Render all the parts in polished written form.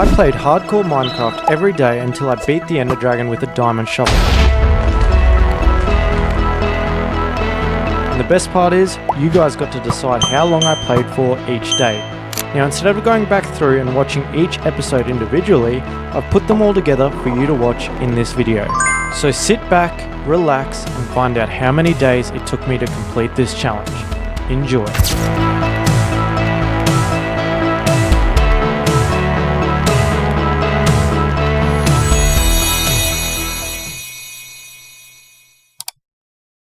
I played hardcore Minecraft every day until I beat the Ender Dragon with a diamond shovel. And the best part is, you guys got to decide how long I played for each day. Now instead of going back through and watching each episode individually, I've put them all together for you to watch in this video. So sit back, relax, and find out how many days it took me to complete this challenge. Enjoy.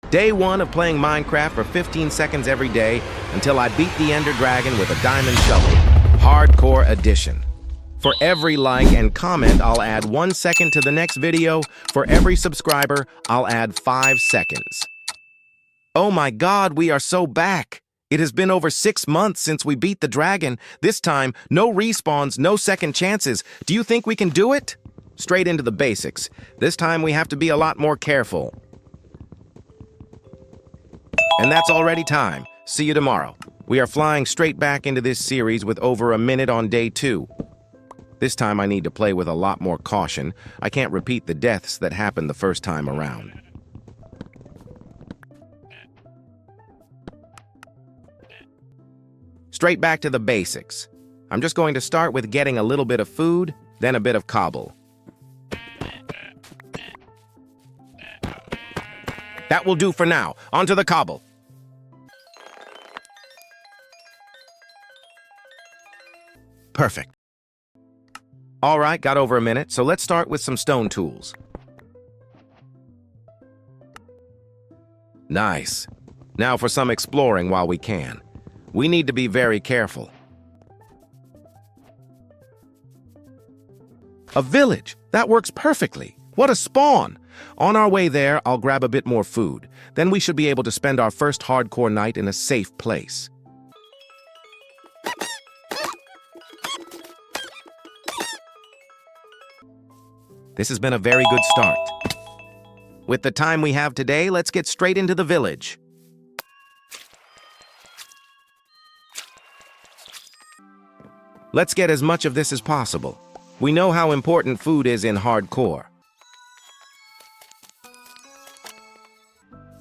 Day 1 of playing Minecraft for 15 seconds every day until I beat the Ender Dragon with a diamond shovel. Hardcore edition. For every like and comment, I'll add 1 second to the next video. For every subscriber, I'll add 5 seconds. Oh my God, we are so back. It has been over 6 months since we beat the dragon. This time, no respawns, no second chances. Do you think we can do it? Straight into the basics. This time we have to be a lot more careful. And that's already time. See you tomorrow. We are flying straight back into this series with over a minute on day 2. This time I need to play with a lot more caution. I can't repeat the deaths that happened the first time around. Straight back to the basics. I'm just going to start with getting a little bit of food, then a bit of cobble. That will do for now. Onto the cobble. Perfect. All right, got over a minute, so let's start with some stone tools. Nice. Now for some exploring while we can. We need to be very careful. A village. That works perfectly. What a spawn! On our way there, I'll grab a bit more food. Then we should be able to spend our first hardcore night in a safe place. This has been a very good start. With the time we have today, let's get straight into the village. Let's get as much of this as possible. We know how important food is in hardcore.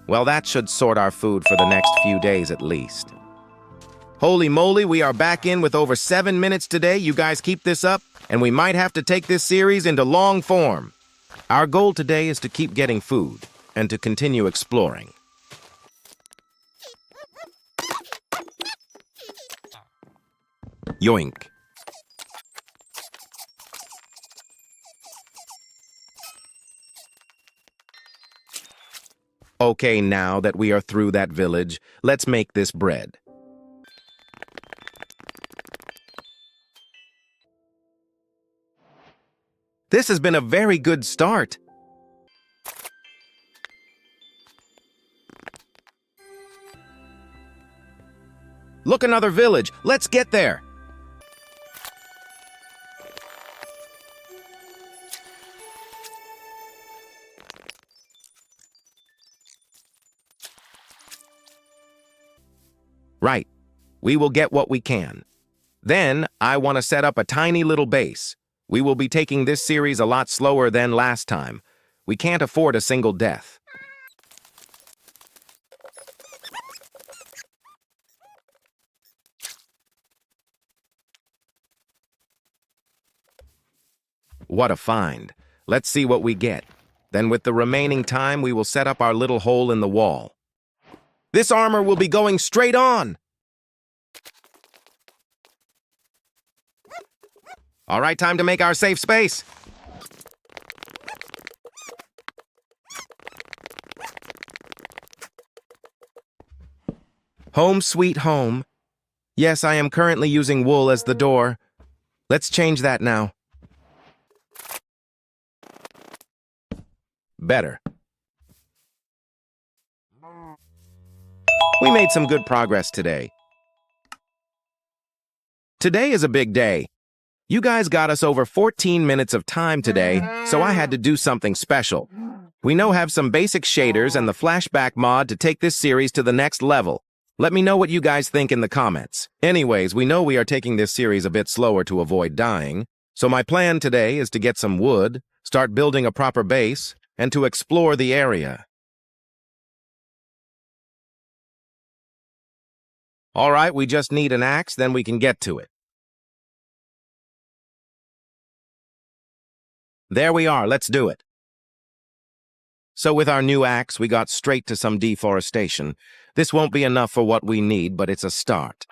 Well, that should sort our food for the next few days at least. Holy moly, we are back in with over 7 minutes today. You guys keep this up, and we might have to take this series into long form. Our goal today is to keep getting food and to continue exploring. Yoink. Okay, now that we are through that village, let's make this bread. This has been a very good start. Look, another village. Let's get there. Right. We will get what we can. Then, I want to set up a tiny little base. We will be taking this series a lot slower than last time. We can't afford a single death. What a find. Let's see what we get. Then with the remaining time, we will set up our little hole in the wall. This armor will be going straight on! All right, time to make our safe space. Home sweet home. Yes, I am currently using wool as the door. Let's change that now. Better. We made some good progress today. Today is a big day. You guys got us over 14 minutes of time today, so I had to do something special. We now have some basic shaders and the flashback mod to take this series to the next level. Let me know what you guys think in the comments. Anyways, we know we are taking this series a bit slower to avoid dying. So my plan today is to get some wood, start building a proper base, and to explore the area. All right, we just need an axe, then we can get to it. There we are, let's do it. So with our new axe, we got straight to some deforestation. This won't be enough for what we need, but it's a start.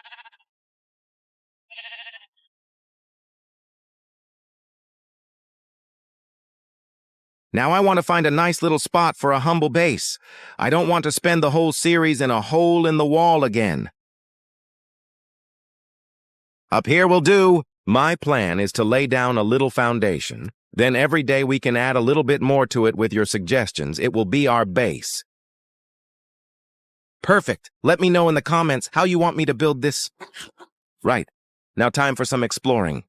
Now I want to find a nice little spot for a humble base. I don't want to spend the whole series in a hole in the wall again. Up here will do. My plan is to lay down a little foundation. Then every day we can add a little bit more to it with your suggestions. It will be our base. Perfect. Let me know in the comments how you want me to build this. Right. Now time for some exploring.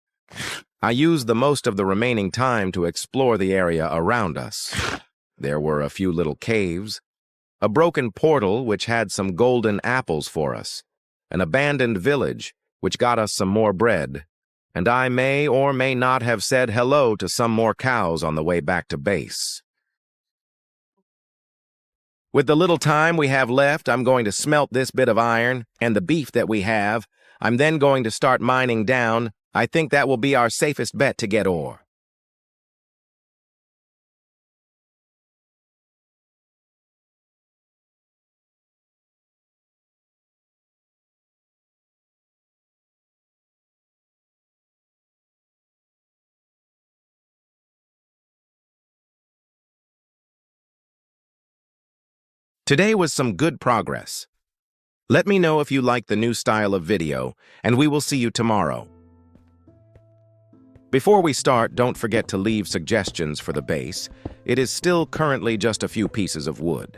I used the most of the remaining time to explore the area around us. There were a few little caves, a broken portal which had some golden apples for us, an abandoned village which got us some more bread, and I may or may not have said hello to some more cows on the way back to base. With the little time we have left, I'm going to smelt this bit of iron and the beef that we have. I'm then going to start mining down. I think that will be our safest bet to get ore. Today was some good progress. Let me know if you like the new style of video, and we will see you tomorrow. Before we start, don't forget to leave suggestions for the base. It is still currently just a few pieces of wood.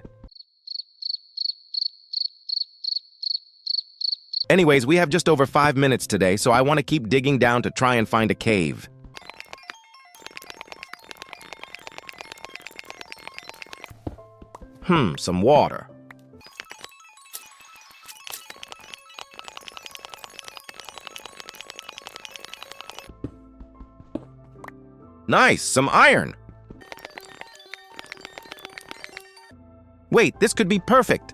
Anyways, we have just over 5 minutes today, so I want to keep digging down to try and find a cave. Some water. Nice, some iron. Wait, this could be perfect.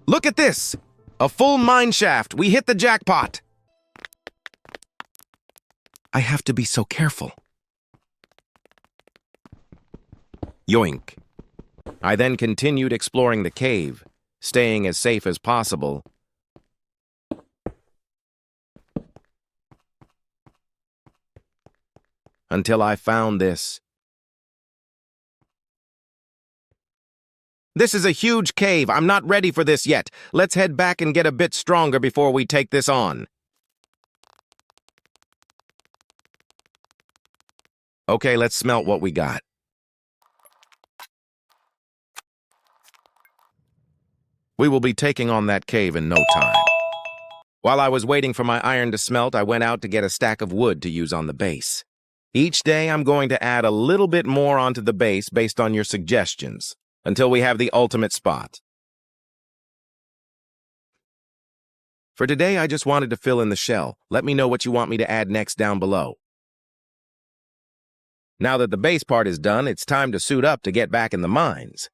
Look at this! A full mine shaft. We hit the jackpot. I have to be so careful. Yoink. I then continued exploring the cave, staying as safe as possible. Until I found this. This is a huge cave. I'm not ready for this yet. Let's head back and get a bit stronger before we take this on. Okay, let's smelt what we got. We will be taking on that cave in no time. While I was waiting for my iron to smelt, I went out to get a stack of wood to use on the base. Each day, I'm going to add a little bit more onto the base based on your suggestions, until we have the ultimate spot. For today, I just wanted to fill in the shell. Let me know what you want me to add next down below. Now that the base part is done, it's time to suit up to get back in the mines.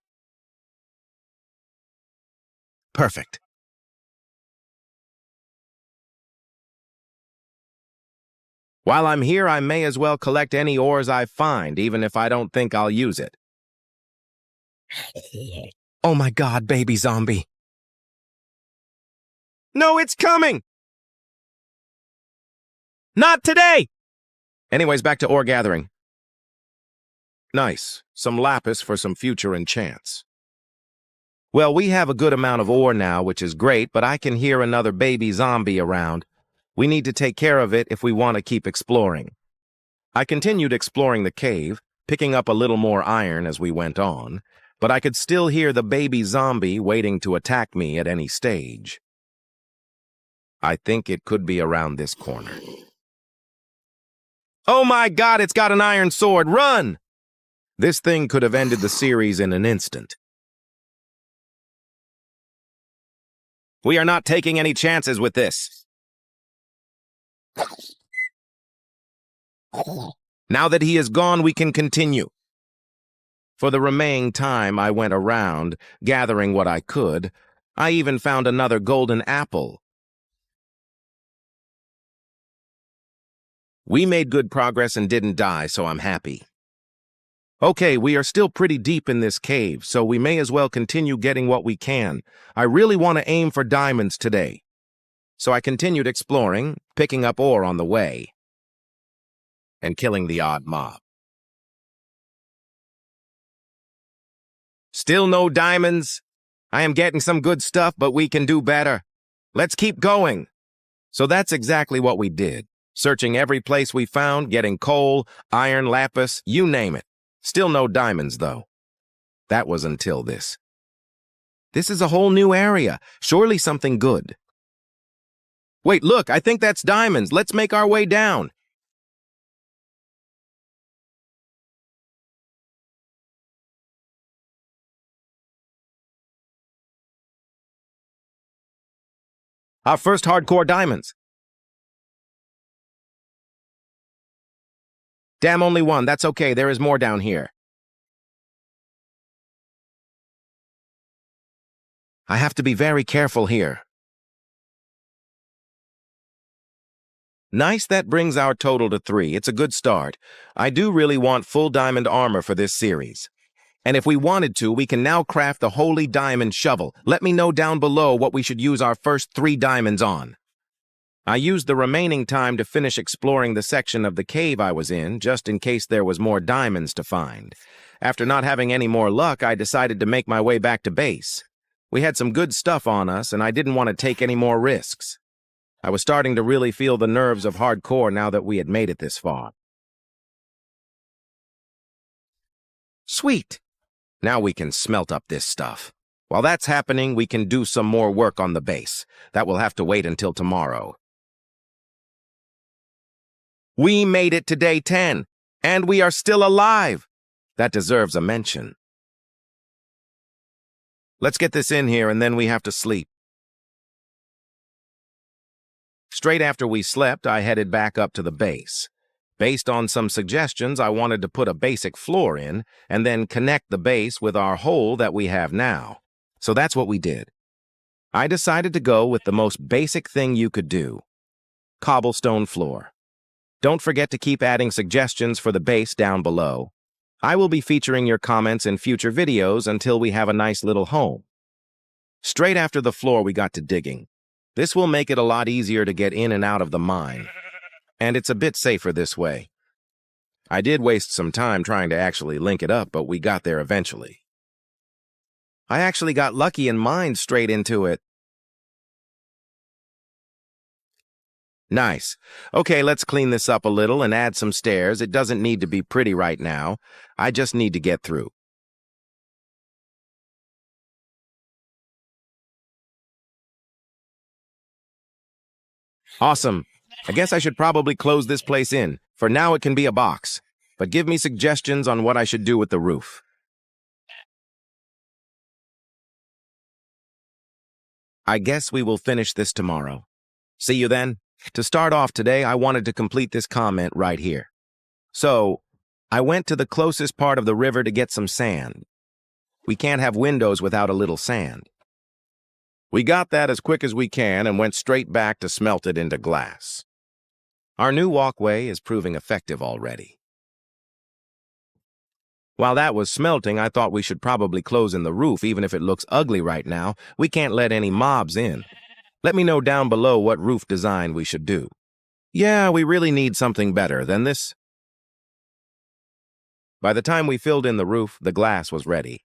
Perfect. While I'm here, I may as well collect any ores I find, even if I don't think I'll use it. Oh my God, baby zombie. No, it's coming! Not today! Anyways, back to ore gathering. Nice. Some lapis for some future enchants. Well, we have a good amount of ore now, which is great, but I can hear another baby zombie around. We need to take care of it if we want to keep exploring. I continued exploring the cave, picking up a little more iron as we went on, but I could still hear the baby zombie waiting to attack me at any stage. I think it could be around this corner. Oh my God, it's got an iron sword! Run! This thing could have ended the series in an instant. We are not taking any chances with this. Now that he is gone, we can continue. For the remaining time, I went around, gathering what I could. I even found another golden apple. We made good progress and didn't die, so I'm happy. Okay, we are still pretty deep in this cave, so we may as well continue getting what we can. I really want to aim for diamonds today. So I continued exploring, picking up ore on the way, and killing the odd mob. Still no diamonds? I am getting some good stuff, but we can do better. Let's keep going. So that's exactly what we did. Searching every place we found, getting coal, iron, lapis, you name it. Still no diamonds, though. That was until this. This is a whole new area. Surely something good. Wait, look, I think that's diamonds. Let's make our way down. Our first hardcore diamonds. Damn, only one. That's okay. There is more down here. I have to be very careful here. Nice, that brings our total to 3. It's a good start. I do really want full diamond armor for this series. And if we wanted to, we can now craft the Holy Diamond Shovel. Let me know down below what we should use our first 3 diamonds on. I used the remaining time to finish exploring the section of the cave I was in, just in case there was more diamonds to find. After not having any more luck, I decided to make my way back to base. We had some good stuff on us, and I didn't want to take any more risks. I was starting to really feel the nerves of hardcore now that we had made it this far. Sweet! Now we can smelt up this stuff. While that's happening, we can do some more work on the base. That will have to wait until tomorrow. We made it to day 10, and we are still alive. That deserves a mention. Let's get this in here, and then we have to sleep. Straight after we slept, I headed back up to the base. Based on some suggestions, I wanted to put a basic floor in, and then connect the base with our hole that we have now. So that's what we did. I decided to go with the most basic thing you could do. Cobblestone floor. Don't forget to keep adding suggestions for the base down below. I will be featuring your comments in future videos until we have a nice little home. Straight after the floor, we got to digging. This will make it a lot easier to get in and out of the mine. And it's a bit safer this way. I did waste some time trying to actually link it up, but we got there eventually. I actually got lucky and mined straight into it. Nice. Okay, let's clean this up a little and add some stairs. It doesn't need to be pretty right now. I just need to get through. Awesome. I guess I should probably close this place in. For now, it can be a box. But give me suggestions on what I should do with the roof. I guess we will finish this tomorrow. See you then. To start off today, I wanted to complete this comment right here. So, I went to the closest part of the river to get some sand. We can't have windows without a little sand. We got that as quick as we can and went straight back to smelt it into glass. Our new walkway is proving effective already. While that was smelting, I thought we should probably close in the roof, even if it looks ugly right now. We can't let any mobs in. Let me know down below what roof design we should do. Yeah, we really need something better than this. By the time we filled in the roof, the glass was ready.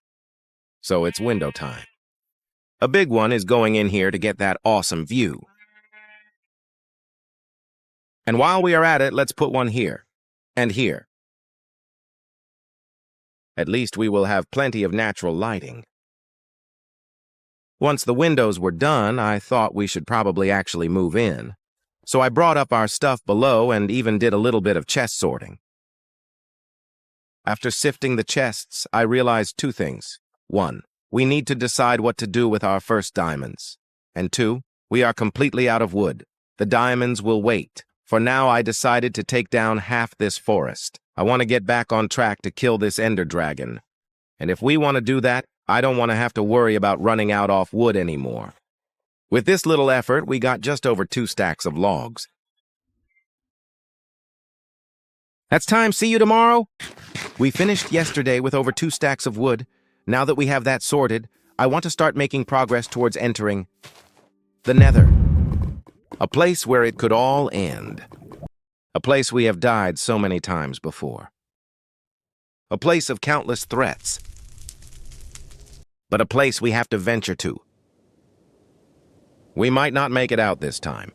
So it's window time. A big one is going in here to get that awesome view. And while we are at it, let's put one here. And here. At least we will have plenty of natural lighting. Once the windows were done, I thought we should probably actually move in. So I brought up our stuff below and even did a little bit of chest sorting. After sifting the chests, I realized 2 things. 1, we need to decide what to do with our first diamonds. And 2, we are completely out of wood. The diamonds will wait. For now, I decided to take down half this forest. I want to get back on track to kill this ender dragon. And if we want to do that, I don't want to have to worry about running out off wood anymore. With this little effort, we got just over 2 stacks of logs. That's time. See you tomorrow. We finished yesterday with over 2 stacks of wood. Now that we have that sorted, I want to start making progress towards entering the Nether. A place where it could all end. A place we have died so many times before. A place of countless threats. But a place we have to venture to. We might not make it out this time.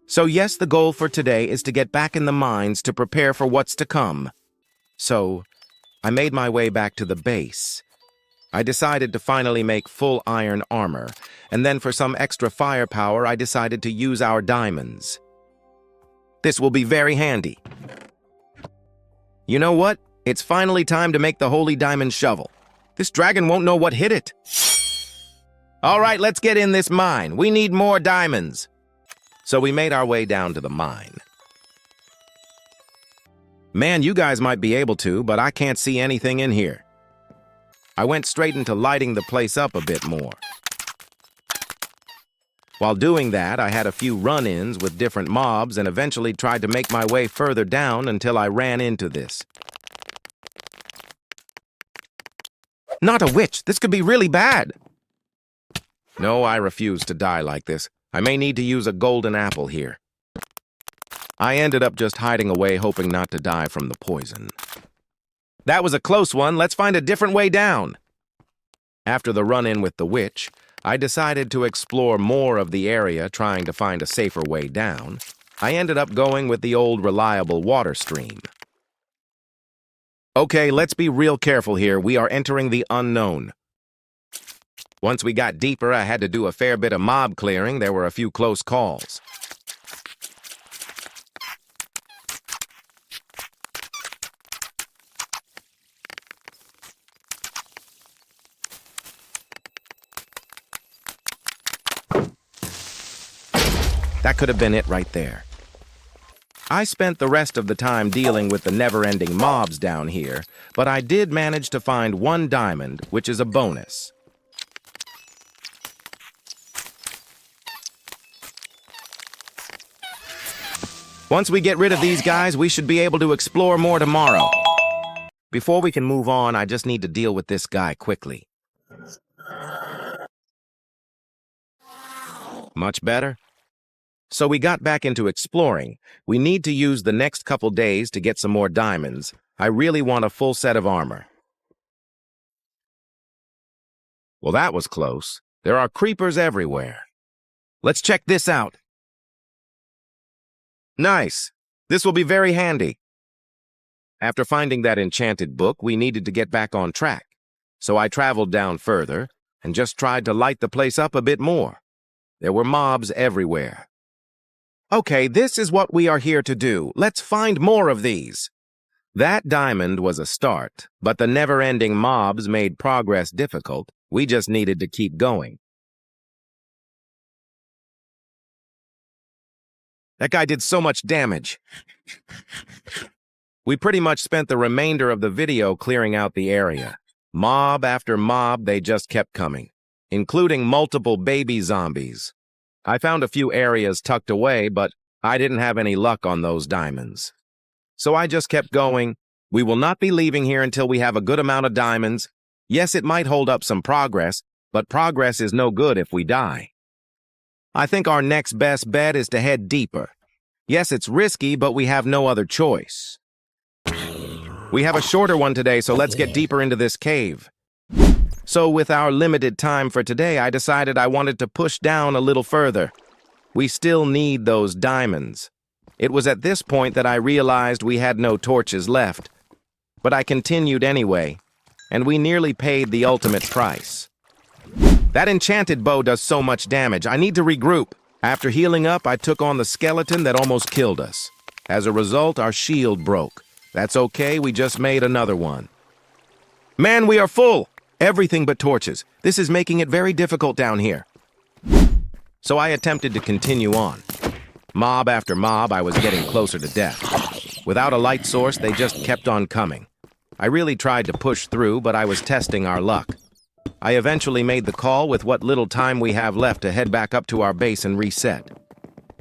So yes, the goal for today is to get back in the mines to prepare for what's to come. So, I made my way back to the base. I decided to finally make full iron armor, and then for some extra firepower, I decided to use our diamonds. This will be very handy. You know what? It's finally time to make the holy diamond shovel. This dragon won't know what hit it. All right, let's get in this mine. We need more diamonds. So we made our way down to the mine. Man, you guys might be able to, but I can't see anything in here. I went straight into lighting the place up a bit more. While doing that, I had a few run-ins with different mobs and eventually tried to make my way further down until I ran into this. Not a witch! This could be really bad! No, I refuse to die like this. I may need to use a golden apple here. I ended up just hiding away, hoping not to die from the poison. That was a close one. Let's find a different way down. After the run-in with the witch, I decided to explore more of the area, trying to find a safer way down. I ended up going with the old reliable water stream. Okay, let's be real careful here. We are entering the unknown. Once we got deeper, I had to do a fair bit of mob clearing. There were a few close calls. That could have been it right there. I spent the rest of the time dealing with the never-ending mobs down here, but I did manage to find 1 diamond, which is a bonus. Once we get rid of these guys, we should be able to explore more tomorrow. Before we can move on, I just need to deal with this guy quickly. Much better? So we got back into exploring. We need to use the next couple days to get some more diamonds. I really want a full set of armor. Well, that was close. There are creepers everywhere. Let's check this out. Nice. This will be very handy. After finding that enchanted book, we needed to get back on track. So I traveled down further and just tried to light the place up a bit more. There were mobs everywhere. Okay, this is what we are here to do. Let's find more of these. That diamond was a start, but the never-ending mobs made progress difficult. We just needed to keep going. That guy did so much damage. We pretty much spent the remainder of the video clearing out the area. Mob after mob, they just kept coming, including multiple baby zombies. I found a few areas tucked away, but I didn't have any luck on those diamonds. So I just kept going. We will not be leaving here until we have a good amount of diamonds. Yes, it might hold up some progress, but progress is no good if we die. I think our next best bet is to head deeper. Yes, it's risky, but we have no other choice. We have a shorter one today, so let's get deeper into this cave. So with our limited time for today, I decided I wanted to push down a little further. We still need those diamonds. It was at this point that I realized we had no torches left. But I continued anyway, and we nearly paid the ultimate price. That enchanted bow does so much damage. I need to regroup. After healing up, I took on the skeleton that almost killed us. As a result, our shield broke. That's okay, we just made another one. Man, we are full! Everything but torches. This is making it very difficult down here. So I attempted to continue on. Mob after mob, I was getting closer to death. Without a light source, they just kept on coming. I really tried to push through, but I was testing our luck. I eventually made the call with what little time we have left to head back up to our base and reset.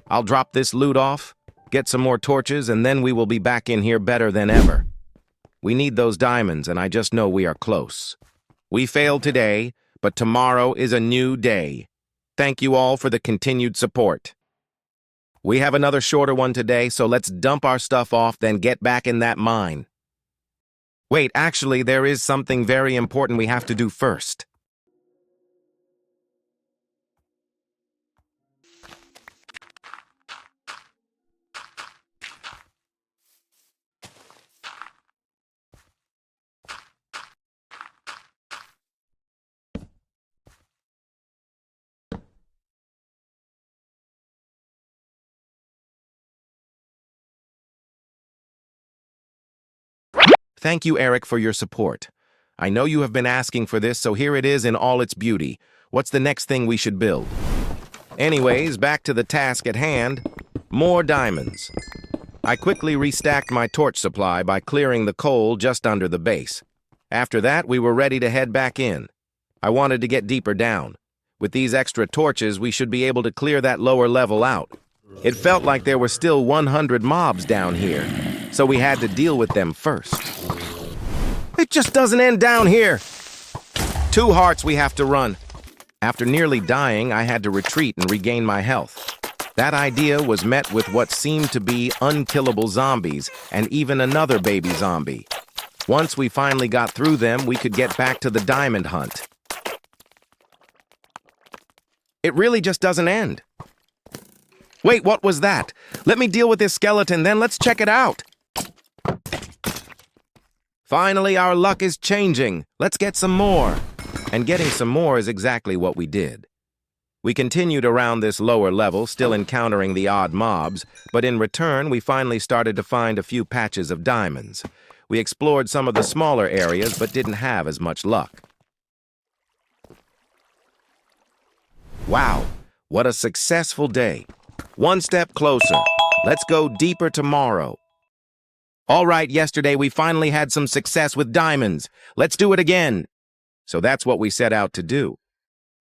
I'll drop this loot off, get some more torches, and then we will be back in here better than ever. We need those diamonds, and I just know we are close. We failed today, but tomorrow is a new day. Thank you all for the continued support. We have another shorter one today, so let's dump our stuff off, then get back in that mine. Wait, actually, there is something very important we have to do first. Thank you, Eric, for your support. I know you have been asking for this, so here it is in all its beauty. What's the next thing we should build? Anyways, back to the task at hand. More diamonds. I quickly restacked my torch supply by clearing the coal just under the base. After that, we were ready to head back in. I wanted to get deeper down. With these extra torches, we should be able to clear that lower level out. It felt like there were still 100 mobs down here, so we had to deal with them first. It just doesn't end down here. 2 hearts we have to run. After nearly dying, I had to retreat and regain my health. That idea was met with what seemed to be unkillable zombies and even another baby zombie. Once we finally got through them, we could get back to the diamond hunt. It really just doesn't end. Wait, what was that? Let me deal with this skeleton, then let's check it out. Finally, our luck is changing. Let's get some more. And getting some more is exactly what we did. We continued around this lower level, still encountering the odd mobs, but in return, we finally started to find a few patches of diamonds. We explored some of the smaller areas, but didn't have as much luck. Wow, what a successful day. One step closer. Let's go deeper tomorrow. All right, yesterday we finally had some success with diamonds. Let's do it again. So that's what we set out to do.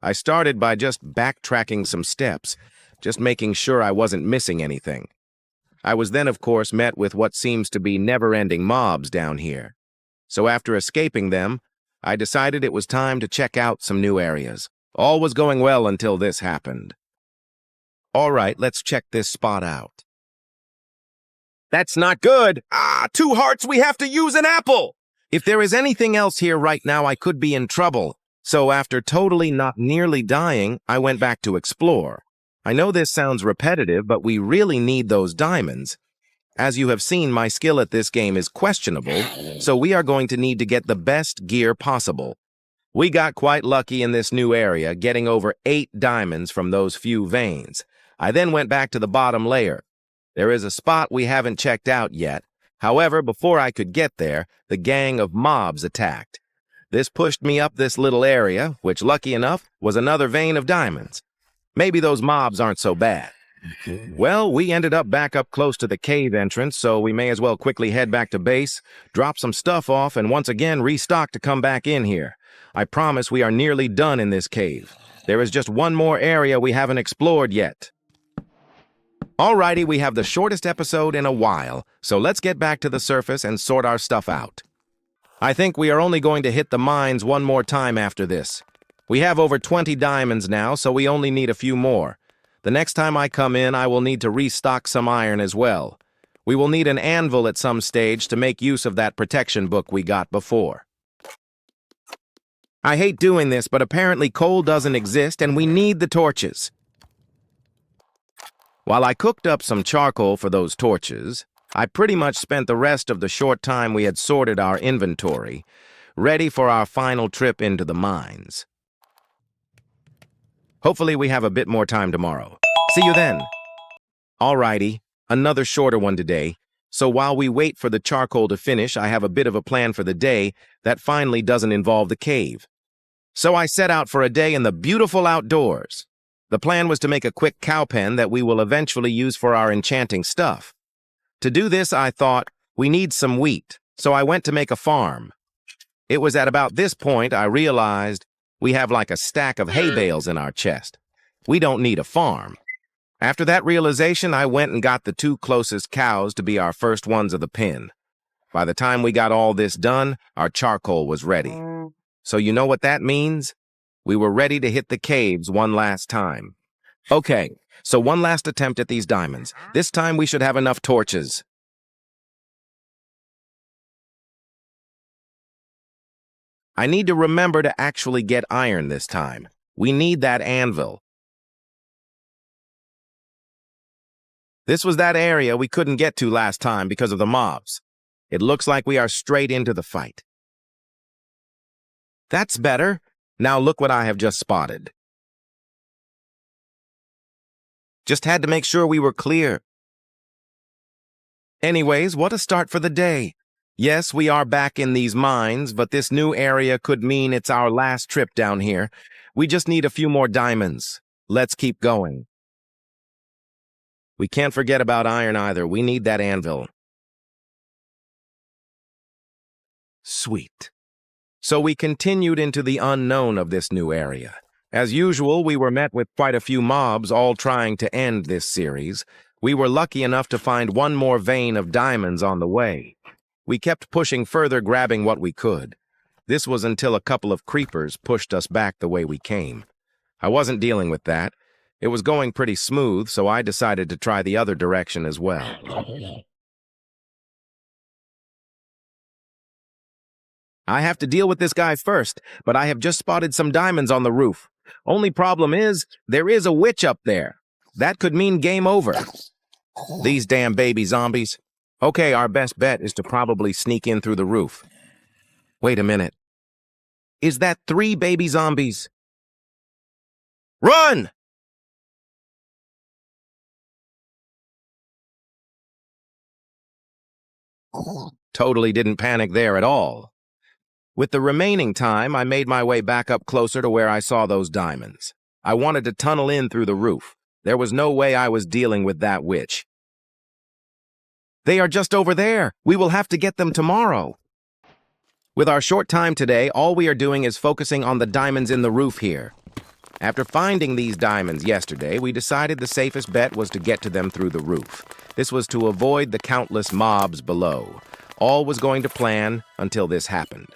I started by just backtracking some steps, just making sure I wasn't missing anything. I was then, of course, met with what seems to be never-ending mobs down here. So after escaping them, I decided it was time to check out some new areas. All was going well until this happened. All right, let's check this spot out. That's not good. 2 hearts, we have to use an apple. If there is anything else here right now, I could be in trouble. So after totally not nearly dying, I went back to explore. I know this sounds repetitive, but we really need those diamonds. As you have seen, my skill at this game is questionable, so we are going to need to get the best gear possible. We got quite lucky in this new area, getting over 8 diamonds from those few veins. I then went back to the bottom layer. There is a spot we haven't checked out yet. However, before I could get there, the gang of mobs attacked. This pushed me up this little area, which, lucky enough, was another vein of diamonds. Maybe those mobs aren't so bad. Well, we ended up back up close to the cave entrance, so we may as well quickly head back to base, drop some stuff off, and once again restock to come back in here. I promise we are nearly done in this cave. There is just one more area we haven't explored yet. Alrighty, we have the shortest episode in a while, so let's get back to the surface and sort our stuff out. I think we are only going to hit the mines one more time after this. We have over 20 diamonds now, so we only need a few more. The next time I come in, I will need to restock some iron as well. We will need an anvil at some stage to make use of that protection book we got before. I hate doing this, but apparently coal doesn't exist and we need the torches. While I cooked up some charcoal for those torches, I pretty much spent the rest of the short time we had sorted our inventory, ready for our final trip into the mines. Hopefully we have a bit more time tomorrow. See you then. Alrighty, another shorter one today. So while we wait for the charcoal to finish, I have a bit of a plan for the day that finally doesn't involve the cave. So I set out for a day in the beautiful outdoors. The plan was to make a quick cow pen that we will eventually use for our enchanting stuff. To do this, I thought, we need some wheat, so I went to make a farm. It was at about this point I realized we have like a stack of hay bales in our chest. We don't need a farm. After that realization, I went and got the 2 closest cows to be our first ones of the pen. By the time we got all this done, our charcoal was ready. So you know what that means? We were ready to hit the caves one last time. Okay, so one last attempt at these diamonds. This time we should have enough torches. I need to remember to actually get iron this time. We need that anvil. This was that area we couldn't get to last time because of the mobs. It looks like we are straight into the fight. That's better. Now look what I have just spotted. Just had to make sure we were clear. Anyways, what a start for the day. Yes, we are back in these mines, but this new area could mean it's our last trip down here. We just need a few more diamonds. Let's keep going. We can't forget about iron either. We need that anvil. Sweet. So we continued into the unknown of this new area. As usual, we were met with quite a few mobs all trying to end this series. We were lucky enough to find one more vein of diamonds on the way. We kept pushing further, grabbing what we could. This was until a couple of creepers pushed us back the way we came. I wasn't dealing with that. It was going pretty smooth, so I decided to try the other direction as well. I have to deal with this guy first, but I have just spotted some diamonds on the roof. Only problem is, there is a witch up there. That could mean game over. These damn baby zombies. Okay, our best bet is to probably sneak in through the roof. Wait a minute. Is that 3 baby zombies? Run! Totally didn't panic there at all. With the remaining time, I made my way back up closer to where I saw those diamonds. I wanted to tunnel in through the roof. There was no way I was dealing with that witch. They are just over there. We will have to get them tomorrow. With our short time today, all we are doing is focusing on the diamonds in the roof here. After finding these diamonds yesterday, we decided the safest bet was to get to them through the roof. This was to avoid the countless mobs below. All was going to plan until this happened.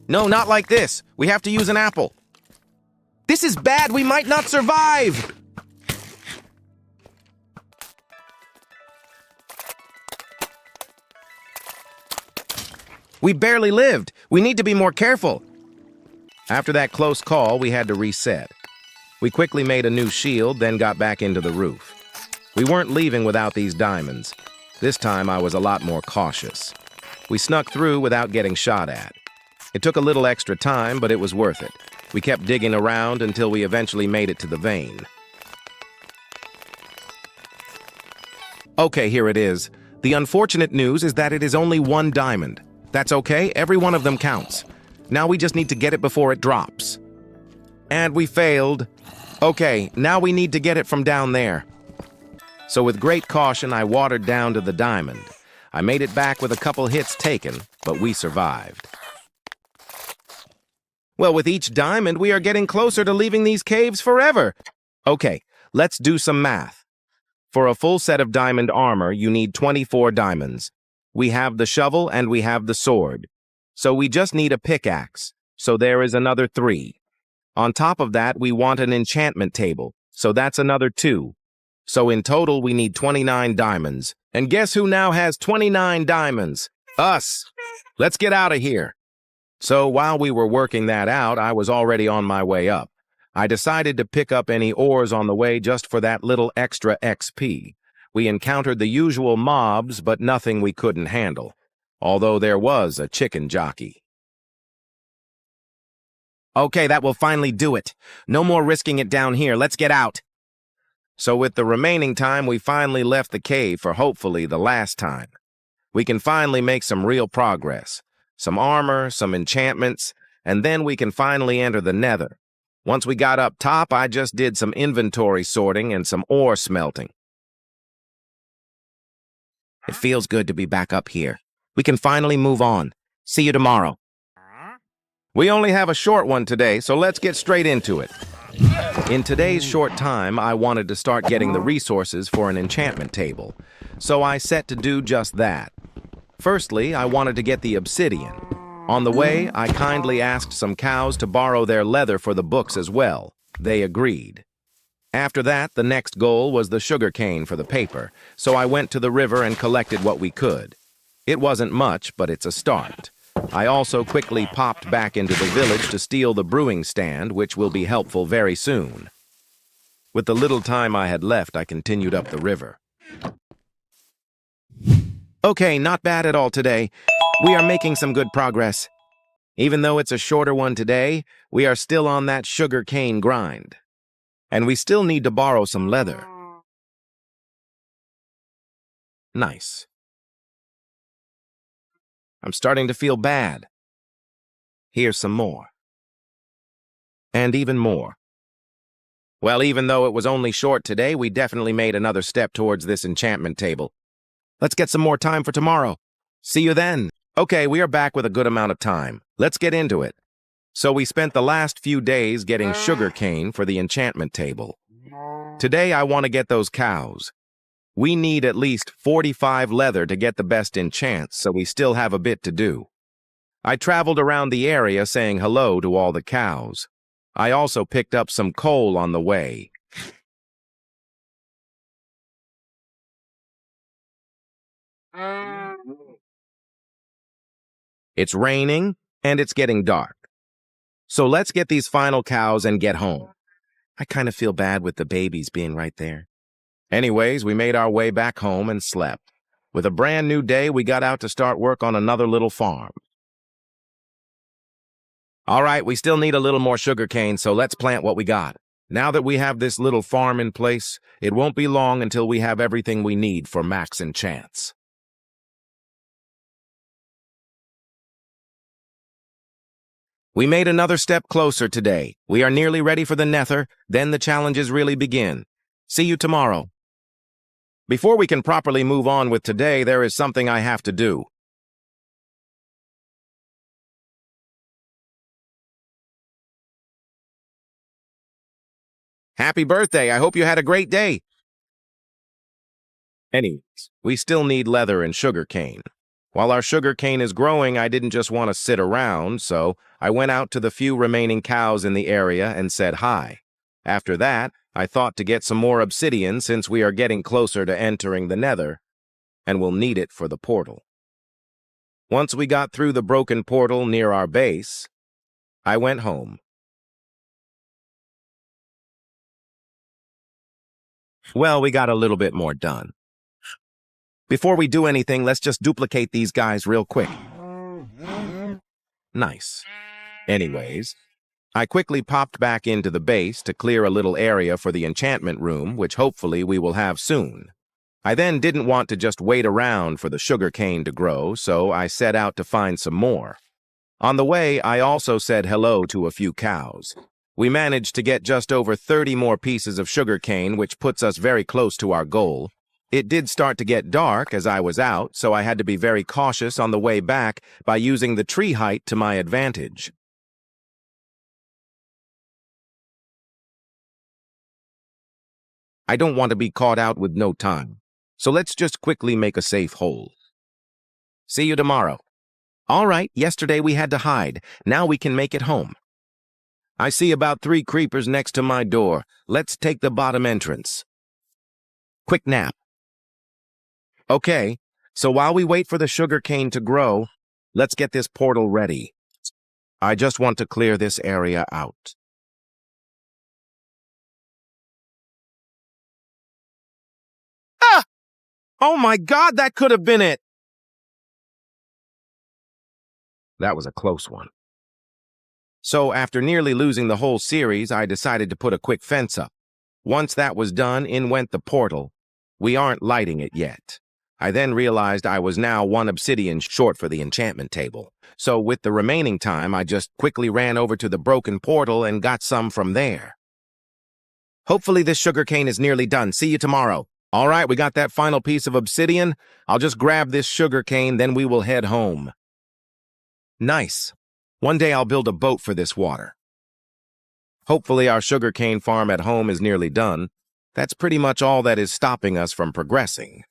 No, not like this. We have to use an apple. This is bad. We might not survive. We barely lived. We need to be more careful. After that close call, we had to reset. We quickly made a new shield, then got back into the roof. We weren't leaving without these diamonds. This time I was a lot more cautious. We snuck through without getting shot at. It took a little extra time, but it was worth it. We kept digging around until we eventually made it to the vein. Okay, here it is. The unfortunate news is that it is only 1 diamond. That's okay, every one of them counts. Now we just need to get it before it drops. And we failed. Okay, now we need to get it from down there. So with great caution, I watered down to the diamond. I made it back with a couple hits taken, but we survived. Well, with each diamond, we are getting closer to leaving these caves forever. Okay, let's do some math. For a full set of diamond armor, you need 24 diamonds. We have the shovel and we have the sword. So we just need a pickaxe. So there is another 3. On top of that, we want an enchantment table. So that's another 2. So in total, we need 29 diamonds. And guess who now has 29 diamonds? Us. Let's get out of here. So while we were working that out, I was already on my way up. I decided to pick up any ores on the way just for that little extra XP. We encountered the usual mobs, but nothing we couldn't handle. Although there was a chicken jockey. Okay, that will finally do it. No more risking it down here. Let's get out. So with the remaining time, we finally left the cave for hopefully the last time. We can finally make some real progress. Some armor, some enchantments, and then we can finally enter the nether. Once we got up top, I just did some inventory sorting and some ore smelting. It feels good to be back up here. We can finally move on. See you tomorrow. We only have a short one today, so let's get straight into it. In today's short time, I wanted to start getting the resources for an enchantment table, so I set to do just that. Firstly, I wanted to get the obsidian. On the way, I kindly asked some cows to borrow their leather for the books as well. They agreed. After that, the next goal was the sugarcane for the paper, so I went to the river and collected what we could. It wasn't much, but it's a start. I also quickly popped back into the village to steal the brewing stand, which will be helpful very soon. With the little time I had left, I continued up the river. Okay, not bad at all today. We are making some good progress. Even though it's a shorter one today, we are still on that sugar cane grind. And we still need to borrow some leather. Nice. I'm starting to feel bad. Here's some more. And even more. Well, even though it was only short today, we definitely made another step towards this enchantment table. Let's get some more time for tomorrow. See you then. Okay, we are back with a good amount of time. Let's get into it. So we spent the last few days getting sugarcane for the enchantment table. Today I want to get those cows. We need at least 45 leather to get the best enchants, so we still have a bit to do. I traveled around the area saying hello to all the cows. I also picked up some coal on the way. It's raining, and it's getting dark. So let's get these final cows and get home. I kind of feel bad with the babies being right there. Anyways, we made our way back home and slept. With a brand new day, we got out to start work on another little farm. All right, we still need a little more sugarcane, so let's plant what we got. Now that we have this little farm in place, it won't be long until we have everything we need for max enchants. We made another step closer today. We are nearly ready for the nether, then the challenges really begin. See you tomorrow. Before we can properly move on with today, there is something I have to do. Happy birthday! I hope you had a great day! Anyways, we still need leather and sugarcane. While our sugarcane is growing, I didn't just want to sit around, so I went out to the few remaining cows in the area and said hi. After that, I thought to get some more obsidian since we are getting closer to entering the nether, and we'll need it for the portal. Once we got through the broken portal near our base, I went home. Well, we got a little bit more done. Before we do anything, let's just duplicate these guys real quick. Nice. Anyways, I quickly popped back into the base to clear a little area for the enchantment room, which hopefully we will have soon. I then didn't want to just wait around for the sugarcane to grow, so I set out to find some more. On the way, I also said hello to a few cows. We managed to get just over 30 more pieces of sugarcane, which puts us very close to our goal. It did start to get dark as I was out, so I had to be very cautious on the way back by using the tree height to my advantage. I don't want to be caught out with no time, so let's just quickly make a safe hole. See you tomorrow. All right, yesterday we had to hide. Now we can make it home. I see about 3 creepers next to my door. Let's take the bottom entrance. Quick nap. Okay, so while we wait for the sugarcane to grow, let's get this portal ready. I just want to clear this area out. Ah! Oh my God, that could have been it! That was a close one. So after nearly losing the whole series, I decided to put a quick fence up. Once that was done, in went the portal. We aren't lighting it yet. I then realized I was now 1 obsidian short for the enchantment table. So with the remaining time, I just quickly ran over to the broken portal and got some from there. Hopefully this sugarcane is nearly done. See you tomorrow. All right, we got that final piece of obsidian. I'll just grab this sugarcane, then we will head home. Nice. One day I'll build a boat for this water. Hopefully our sugarcane farm at home is nearly done. That's pretty much all that is stopping us from progressing.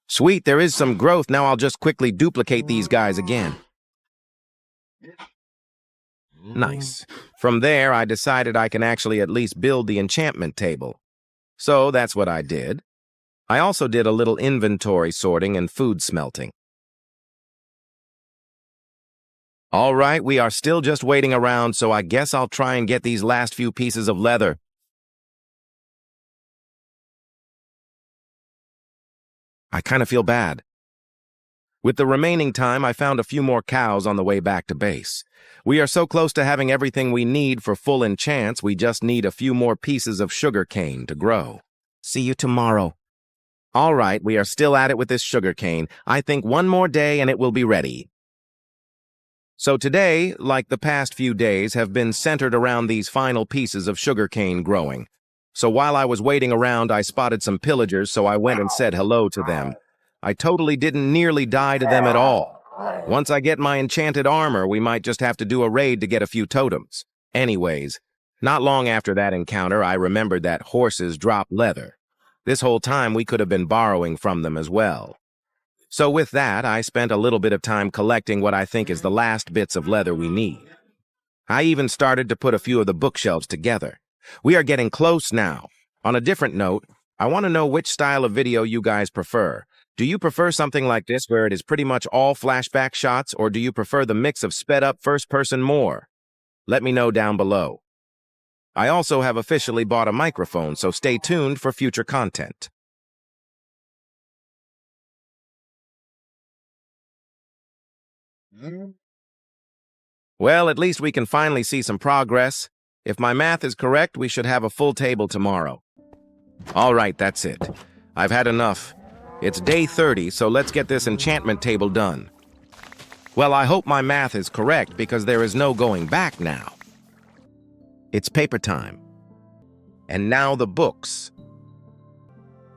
Sweet, there is some growth. Now I'll just quickly duplicate these guys again. Nice. From there, I decided I can actually at least build the enchantment table. So that's what I did. I also did a little inventory sorting and food smelting. All right, we are still just waiting around, so I guess I'll try and get these last few pieces of leather. I kind of feel bad. With the remaining time, I found a few more cows on the way back to base. We are so close to having everything we need for full enchants, we just need a few more pieces of sugarcane to grow. See you tomorrow. All right, we are still at it with this sugarcane. I think one more day and it will be ready. So today, like the past few days, have been centered around these final pieces of sugarcane growing. So while I was waiting around, I spotted some pillagers, so I went and said hello to them. I totally didn't nearly die to them at all. Once I get my enchanted armor, we might just have to do a raid to get a few totems. Anyways, not long after that encounter, I remembered that horses drop leather. This whole time, we could have been borrowing from them as well. So with that, I spent a little bit of time collecting what I think is the last bits of leather we need. I even started to put a few of the bookshelves together. We are getting close now. On a different note, I want to know which style of video you guys prefer. Do you prefer something like this where it is pretty much all flashback shots, or do you prefer the mix of sped-up first-person more? Let me know down below. I also have officially bought a microphone, so stay tuned for future content. Well, at least we can finally see some progress. If my math is correct, we should have a full table tomorrow. All right, that's it. I've had enough. It's day 30, so let's get this enchantment table done. Well, I hope my math is correct because there is no going back now. It's paper time. And now the books.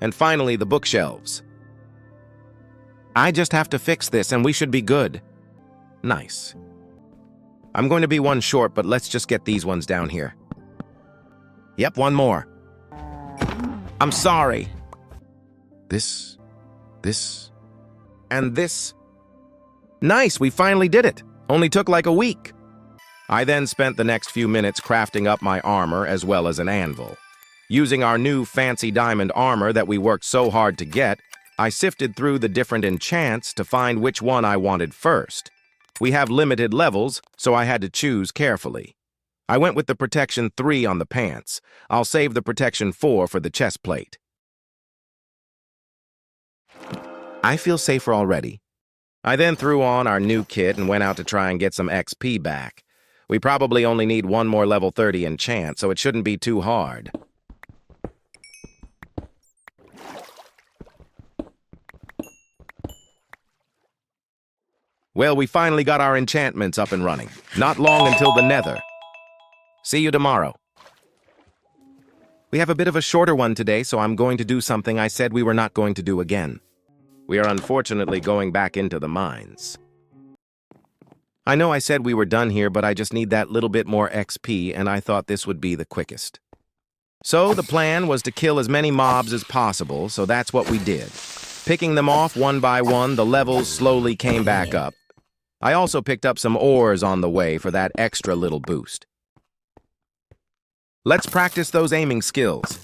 And finally, the bookshelves. I just have to fix this and we should be good. Nice. I'm going to be one short, but let's just get these ones down here. Yep, one more. I'm sorry. This, and this. Nice, we finally did it. Only took like a week. I then spent the next few minutes crafting up my armor as well as an anvil. Using our new fancy diamond armor that we worked so hard to get, I sifted through the different enchants to find which one I wanted first. We have limited levels, so I had to choose carefully. I went with the protection 3 on the pants. I'll save the protection 4 for the chest plate. I feel safer already. I then threw on our new kit and went out to try and get some XP back. We probably only need one more level 30 enchant, so it shouldn't be too hard. Well, we finally got our enchantments up and running. Not long until the Nether. See you tomorrow. We have a bit of a shorter one today, so I'm going to do something I said we were not going to do again. We are unfortunately going back into the mines. I know I said we were done here, but I just need that little bit more XP, and I thought this would be the quickest. So the plan was to kill as many mobs as possible, so that's what we did. Picking them off one by one, the levels slowly came back up. I also picked up some ores on the way for that extra little boost. Let's practice those aiming skills.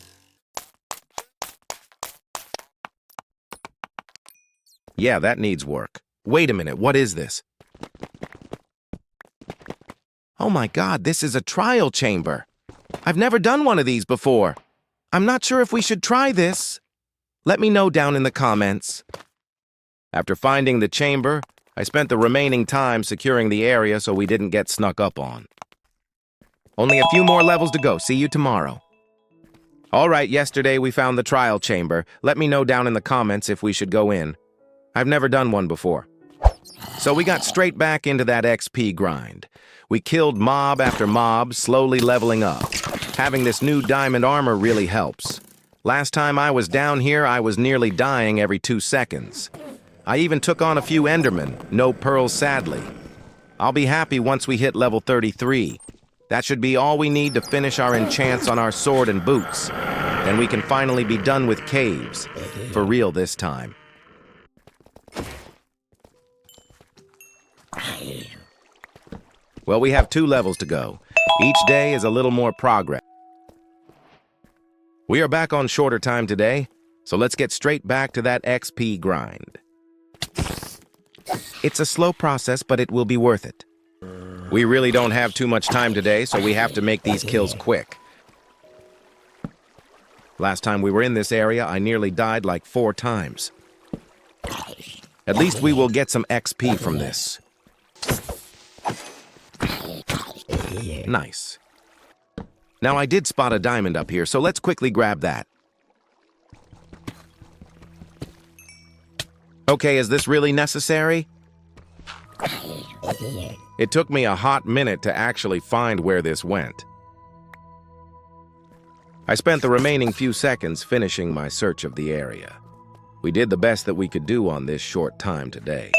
Yeah, that needs work. Wait a minute, what is this? Oh my God, this is a trial chamber. I've never done one of these before. I'm not sure if we should try this. Let me know down in the comments. After finding the chamber, I spent the remaining time securing the area so we didn't get snuck up on. Only a few more levels to go. See you tomorrow. All right, yesterday we found the trial chamber. Let me know down in the comments if we should go in. I've never done one before. So we got straight back into that XP grind. We killed mob after mob, slowly leveling up. Having this new diamond armor really helps. Last time I was down here, I was nearly dying every 2 seconds. I even took on a few Endermen, no pearls sadly. I'll be happy once we hit level 33. That should be all we need to finish our enchants on our sword and boots. Then we can finally be done with caves. For real this time. Well, we have 2 levels to go. Each day is a little more progress. We are back on shorter time today, so let's get straight back to that XP grind. It's a slow process, but it will be worth it. We really don't have too much time today, so we have to make these kills quick. Last time we were in this area, I nearly died like 4 times. At least we will get some XP from this. Nice. Now I did spot a diamond up here, so let's quickly grab that. Okay, is this really necessary? It took me a hot minute to actually find where this went. I spent the remaining few seconds finishing my search of the area. We did the best that we could do on this short time today.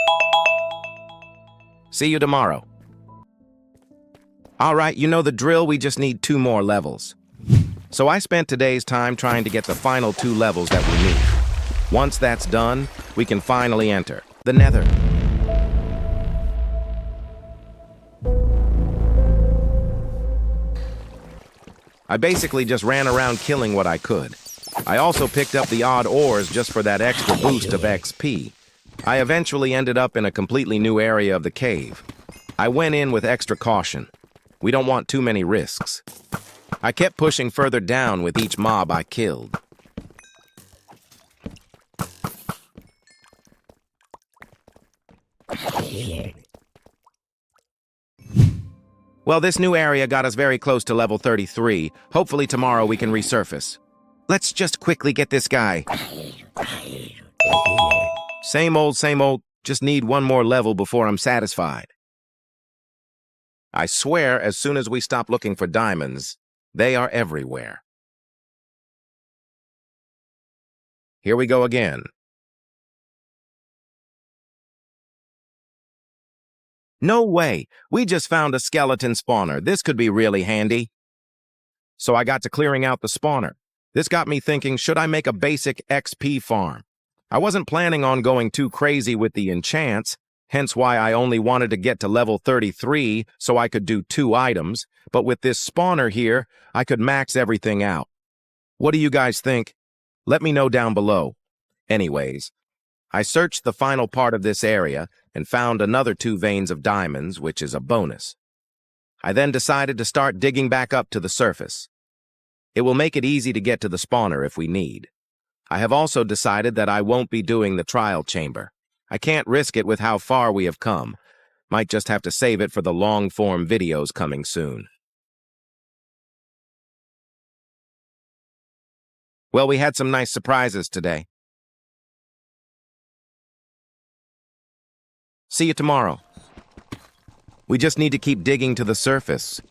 See you tomorrow. All right, you know the drill, we just need 2 more levels. So I spent today's time trying to get the final 2 levels that we need. Once that's done, we can finally enter the Nether. I basically just ran around killing what I could. I also picked up the odd ores just for that extra boost of XP. I eventually ended up in a completely new area of the cave. I went in with extra caution. We don't want too many risks. I kept pushing further down with each mob I killed. Well, this new area got us very close to level 33. Hopefully tomorrow we can resurface. Let's just quickly get this guy. Same old, just need 1 more level before I'm satisfied. I swear, as soon as we stop looking for diamonds, they are everywhere. Here we go again. No way! We just found a skeleton spawner. This could be really handy. So I got to clearing out the spawner. This got me thinking, should I make a basic XP farm? I wasn't planning on going too crazy with the enchants, hence why I only wanted to get to level 33 so I could do 2 items, but with this spawner here, I could max everything out. What do you guys think? Let me know down below. Anyways, I searched the final part of this area and found another 2 veins of diamonds, which is a bonus. I then decided to start digging back up to the surface. It will make it easy to get to the spawner if we need. I have also decided that I won't be doing the trial chamber. I can't risk it with how far we have come. Might just have to save it for the long-form videos coming soon. Well, we had some nice surprises today. See you tomorrow. We just need to keep digging to the surface.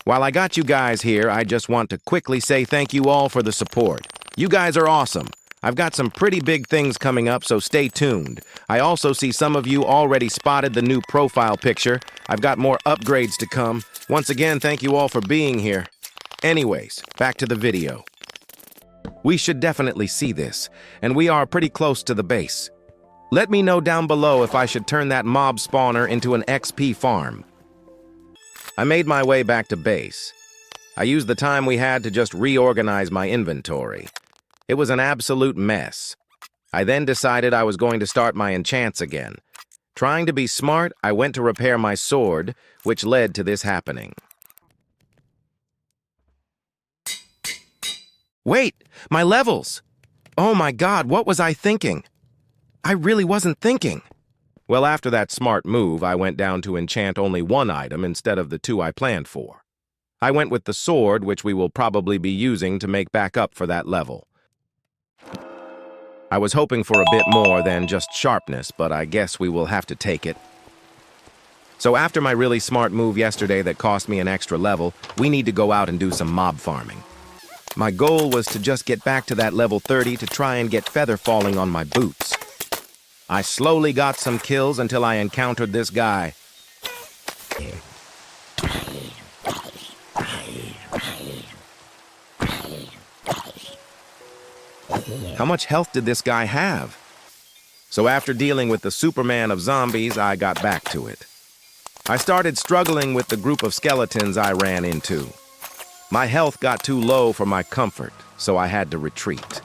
While I got you guys here, I just want to quickly say thank you all for the support. You guys are awesome. I've got some pretty big things coming up, so stay tuned. I also see some of you already spotted the new profile picture. I've got more upgrades to come. Once again, thank you all for being here. Anyways, back to the video. We should definitely see this, and we are pretty close to the base. Let me know down below if I should turn that mob spawner into an XP farm. I made my way back to base. I used the time we had to just reorganize my inventory. It was an absolute mess. I then decided I was going to start my enchants again. Trying to be smart, I went to repair my sword, which led to this happening. Wait, my levels! Oh my God, what was I thinking? I really wasn't thinking. Well, after that smart move, I went down to enchant only 1 item instead of the 2 I planned for. I went with the sword, which we will probably be using to make back up for that level. I was hoping for a bit more than just sharpness, but I guess we will have to take it. So after my really smart move yesterday that cost me an extra level, we need to go out and do some mob farming. My goal was to just get back to that level 30 to try and get feather falling on my boots. I slowly got some kills until I encountered this guy. How much health did this guy have? So after dealing with the Superman of zombies, I got back to it. I started struggling with the group of skeletons I ran into. My health got too low for my comfort, so I had to retreat.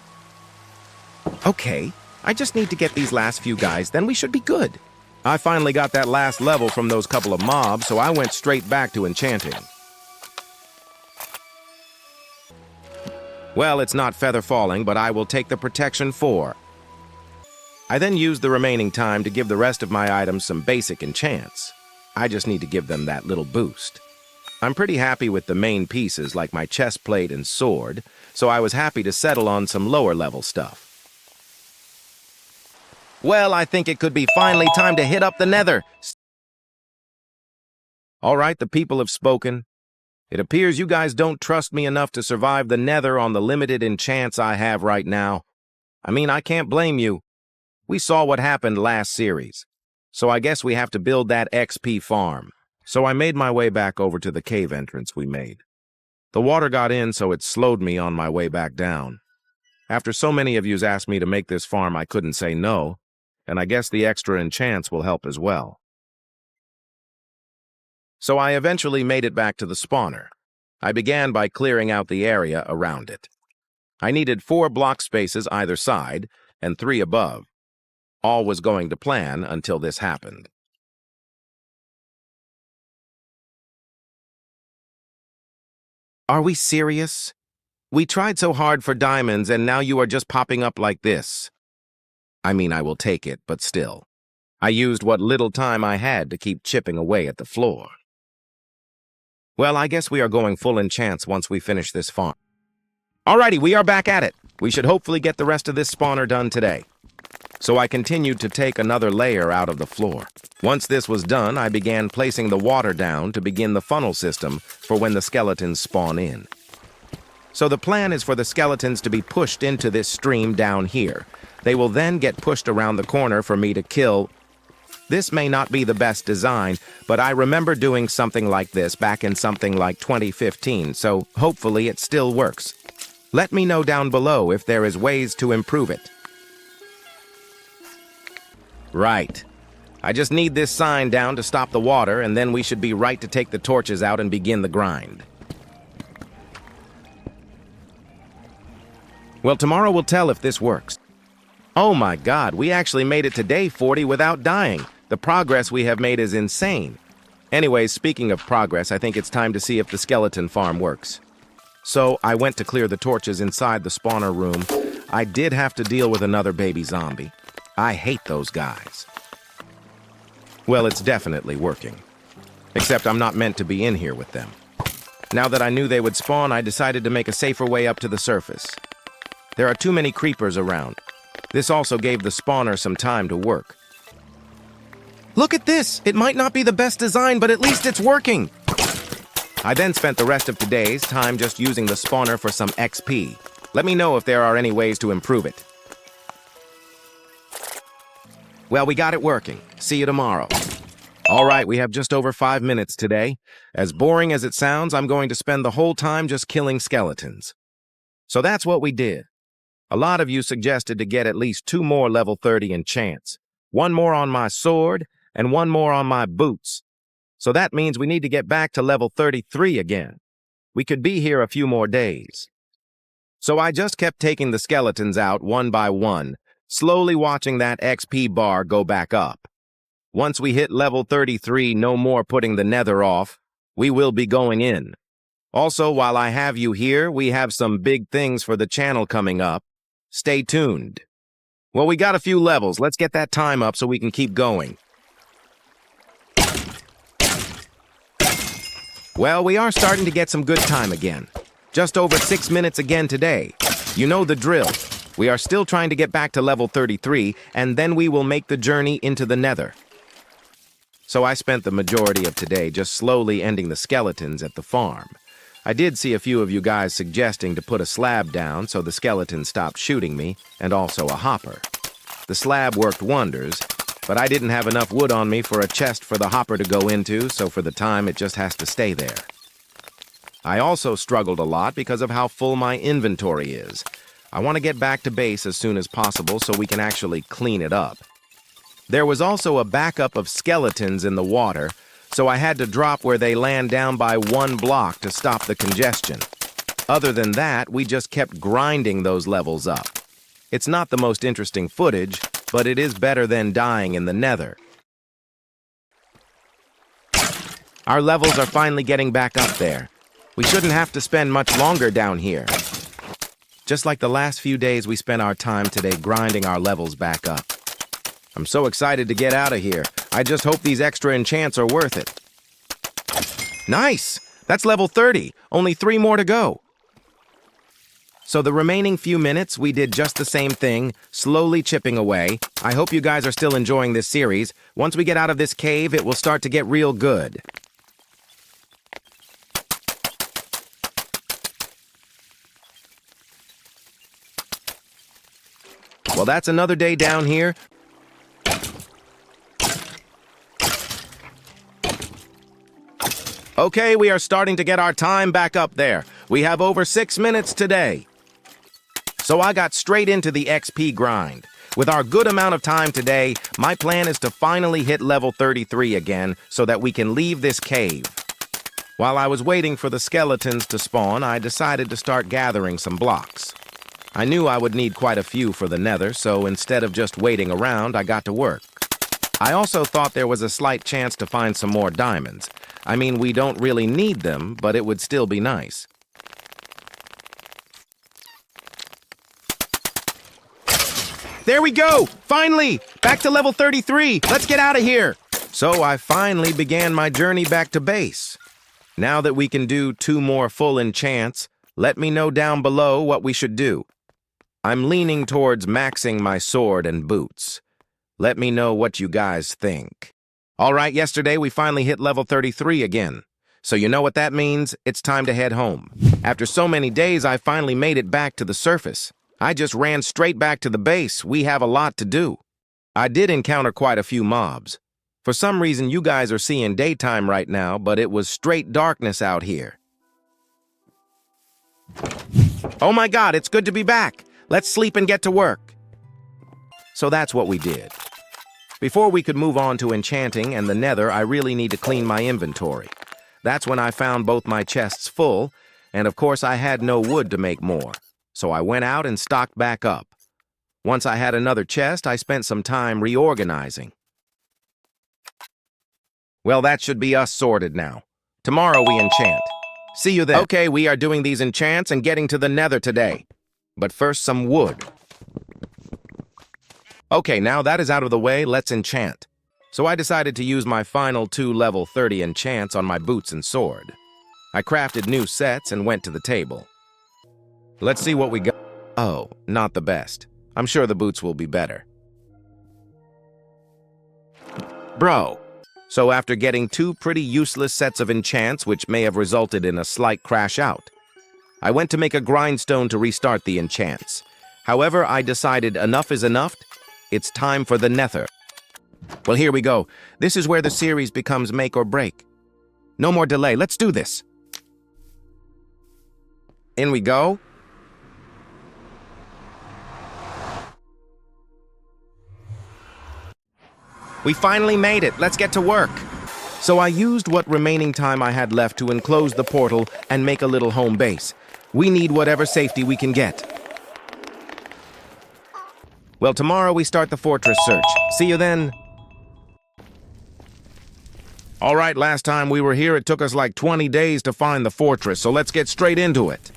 Okay, I just need to get these last few guys, then we should be good. I finally got that last level from those couple of mobs, so I went straight back to enchanting. Well, it's not feather falling, but I will take the protection 4. I then used the remaining time to give the rest of my items some basic enchants. I just need to give them that little boost. I'm pretty happy with the main pieces like my chest plate and sword, so I was happy to settle on some lower level stuff. Well, I think it could be finally time to hit up the Nether. All right, the people have spoken. It appears you guys don't trust me enough to survive the Nether on the limited enchants I have right now. I mean, I can't blame you. We saw what happened last series. So I guess we have to build that XP farm. So I made my way back over to the cave entrance we made. The water got in, so it slowed me on my way back down. After so many of yous asked me to make this farm, I couldn't say no, and I guess the extra enchants will help as well. So I eventually made it back to the spawner. I began by clearing out the area around it. I needed 4 block spaces either side and 3 above. All was going to plan until this happened. Are we serious? We tried so hard for diamonds and now you are just popping up like this. I mean, I will take it, but still. I used what little time I had to keep chipping away at the floor. Well, I guess we are going full enchants once we finish this farm. Alrighty, we are back at it. We should hopefully get the rest of this spawner done today. So I continued to take another layer out of the floor. Once this was done, I began placing the water down to begin the funnel system for when the skeletons spawn in. So the plan is for the skeletons to be pushed into this stream down here. They will then get pushed around the corner for me to kill. This may not be the best design, but I remember doing something like this back in something like 2015, so hopefully it still works. Let me know down below if there is ways to improve it. Right. I just need this sign down to stop the water, and then we should be right to take the torches out and begin the grind. Well, tomorrow will tell if this works. Oh my God, we actually made it to day 40 without dying. The progress we have made is insane. Anyways, speaking of progress, I think it's time to see if the skeleton farm works. So I went to clear the torches inside the spawner room. I did have to deal with another baby zombie. I hate those guys. Well, it's definitely working. Except I'm not meant to be in here with them. Now that I knew they would spawn, I decided to make a safer way up to the surface. There are too many creepers around. This also gave the spawner some time to work. Look at this! It might not be the best design, but at least it's working! I then spent the rest of today's time just using the spawner for some XP. Let me know if there are any ways to improve it. Well, we got it working. See you tomorrow. All right, we have just over 5 minutes today. As boring as it sounds, I'm going to spend the whole time just killing skeletons. So that's what we did. A lot of you suggested to get at least 2 more level 30 enchants. 1 more on my sword, and 1 more on my boots. So that means we need to get back to level 33 again. We could be here a few more days. So I just kept taking the skeletons out one by one, slowly watching that XP bar go back up. Once we hit level 33, no more putting the nether off. We will be going in. Also, while I have you here, we have some big things for the channel coming up. Stay tuned. Well, we got a few levels. Let's get that time up so we can keep going. Well, we are starting to get some good time again. Just over 6 minutes again today. You know the drill. We are still trying to get back to level 33, and then we will make the journey into the Nether. So I spent the majority of today just slowly ending the skeletons at the farm. I did see a few of you guys suggesting to put a slab down so the skeletons stopped shooting me, and also a hopper. The slab worked wonders, but I didn't have enough wood on me for a chest for the hopper to go into, so for the time it just has to stay there. I also struggled a lot because of how full my inventory is. I want to get back to base as soon as possible so we can actually clean it up. There was also a backup of skeletons in the water, so I had to drop where they land down by 1 block to stop the congestion. Other than that, we just kept grinding those levels up. It's not the most interesting footage, but it is better than dying in the Nether. Our levels are finally getting back up there. We shouldn't have to spend much longer down here. Just like the last few days, we spent our time today grinding our levels back up. I'm so excited to get out of here. I just hope these extra enchants are worth it. Nice! That's level 30. Only 3 more to go. So the remaining few minutes, we did just the same thing, slowly chipping away. I hope you guys are still enjoying this series. Once we get out of this cave, it will start to get real good. Well, that's another day down here. Okay, we are starting to get our time back up there. We have over 6 minutes today. So I got straight into the XP grind. With our good amount of time today, my plan is to finally hit level 33 again so that we can leave this cave. While I was waiting for the skeletons to spawn, I decided to start gathering some blocks. I knew I would need quite a few for the Nether, so instead of just waiting around, I got to work. I also thought there was a slight chance to find some more diamonds. I mean, we don't really need them, but it would still be nice. There we go! Finally! Back to level 33! Let's get out of here! So I finally began my journey back to base. Now that we can do 2 more full enchants, let me know down below what we should do. I'm leaning towards maxing my sword and boots. Let me know what you guys think. All right, yesterday we finally hit level 33 again. So you know what that means? It's time to head home. After so many days, I finally made it back to the surface. I just ran straight back to the base. We have a lot to do. I did encounter quite a few mobs. For some reason, you guys are seeing daytime right now, but it was straight darkness out here. Oh my God, it's good to be back. Let's sleep and get to work. So that's what we did. Before we could move on to enchanting and the Nether, I really need to clean my inventory. That's when I found both my chests full, and of course I had no wood to make more. So I went out and stocked back up. Once I had another chest, I spent some time reorganizing. Well, that should be us sorted now. Tomorrow we enchant. See you then. Okay, we are doing these enchants and getting to the Nether today. But first, some wood. Okay, now that is out of the way, let's enchant. So I decided to use my final 2 level 30 enchants on my boots and sword. I crafted new sets and went to the table. Let's see what we got. Oh, not the best. I'm sure the boots will be better. Bro. So after getting 2 pretty useless sets of enchants, which may have resulted in a slight crash out, I went to make a grindstone to restart the enchants. However, I decided enough is enough. It's time for the Nether. Well, here we go. This is where the series becomes make or break. No more delay. Let's do this. In we go. We finally made it. Let's get to work. So I used what remaining time I had left to enclose the portal and make a little home base. We need whatever safety we can get. Well, tomorrow we start the fortress search. See you then. All right, last time we were here, it took us like 20 days to find the fortress, so let's get straight into it.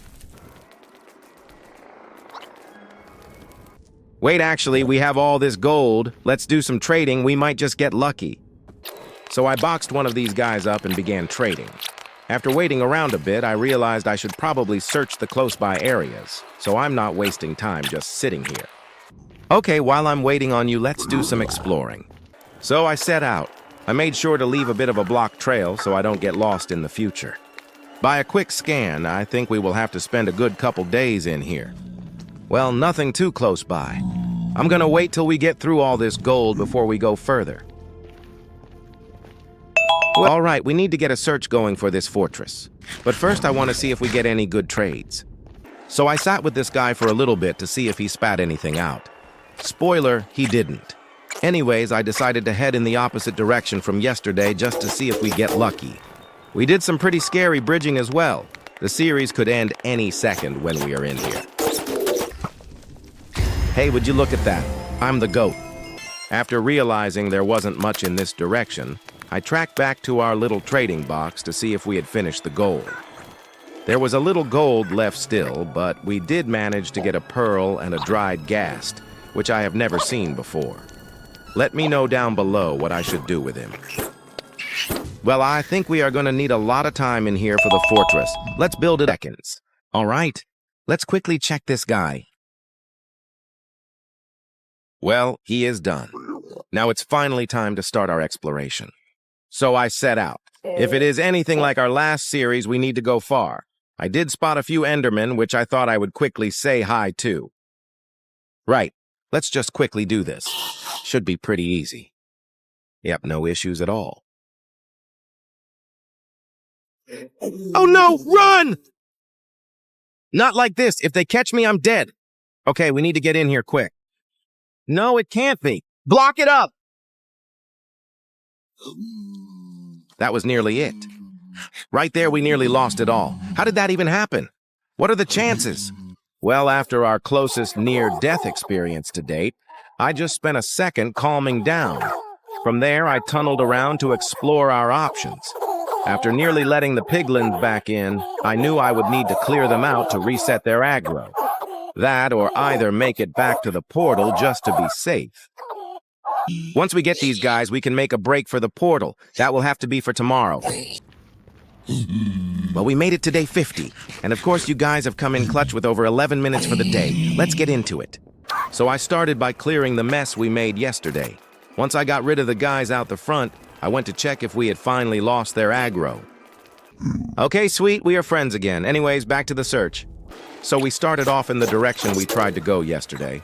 Wait, actually, we have all this gold. Let's do some trading. We might just get lucky. So I boxed one of these guys up and began trading. After waiting around a bit, I realized I should probably search the close-by areas, so I'm not wasting time just sitting here. Okay, while I'm waiting on you, let's do some exploring. So I set out. I made sure to leave a bit of a blocked trail so I don't get lost in the future. By a quick scan, I think we will have to spend a good couple days in here. Well, nothing too close by. I'm gonna wait till we get through all this gold before we go further. Well, all right, we need to get a search going for this fortress. But first I want to see if we get any good trades. So I sat with this guy for a little bit to see if he spat anything out. Spoiler, he didn't. Anyways, I decided to head in the opposite direction from yesterday just to see if we get lucky. We did some pretty scary bridging as well. The series could end any second when we are in here. Hey, would you look at that? I'm the GOAT. After realizing there wasn't much in this direction, I tracked back to our little trading box to see if we had finished the gold. There was a little gold left still, but we did manage to get a pearl and a dried ghast, which I have never seen before. Let me know down below what I should do with him. Well, I think we are going to need a lot of time in here for the fortress. Let's build it seconds. All right, let's quickly check this guy. Well, he is done. Now it's finally time to start our exploration. So I set out. If it is anything like our last series, we need to go far. I did spot a few Endermen, which I thought I would quickly say hi to. Right, let's just quickly do this. Should be pretty easy. Yep, no issues at all. Oh no, run! Not like this. If they catch me, I'm dead. Okay, we need to get in here quick. No, it can't be. Block it up! That was nearly it. Right there, we nearly lost it all. How did that even happen? What are the chances? Well, after our closest near-death experience to date, I just spent a second calming down. From there, I tunneled around to explore our options. After nearly letting the piglins back in, I knew I would need to clear them out to reset their aggro. That or either make it back to the portal just to be safe. Once we get these guys, we can make a break for the portal. That will have to be for tomorrow. Well, we made it to day 50. And of course, you guys have come in clutch with over 11 minutes for the day. Let's get into it. So I started by clearing the mess we made yesterday. Once I got rid of the guys out the front, I went to check if we had finally lost their aggro. Okay, sweet, we are friends again. Anyways, back to the search. So we started off in the direction we tried to go yesterday.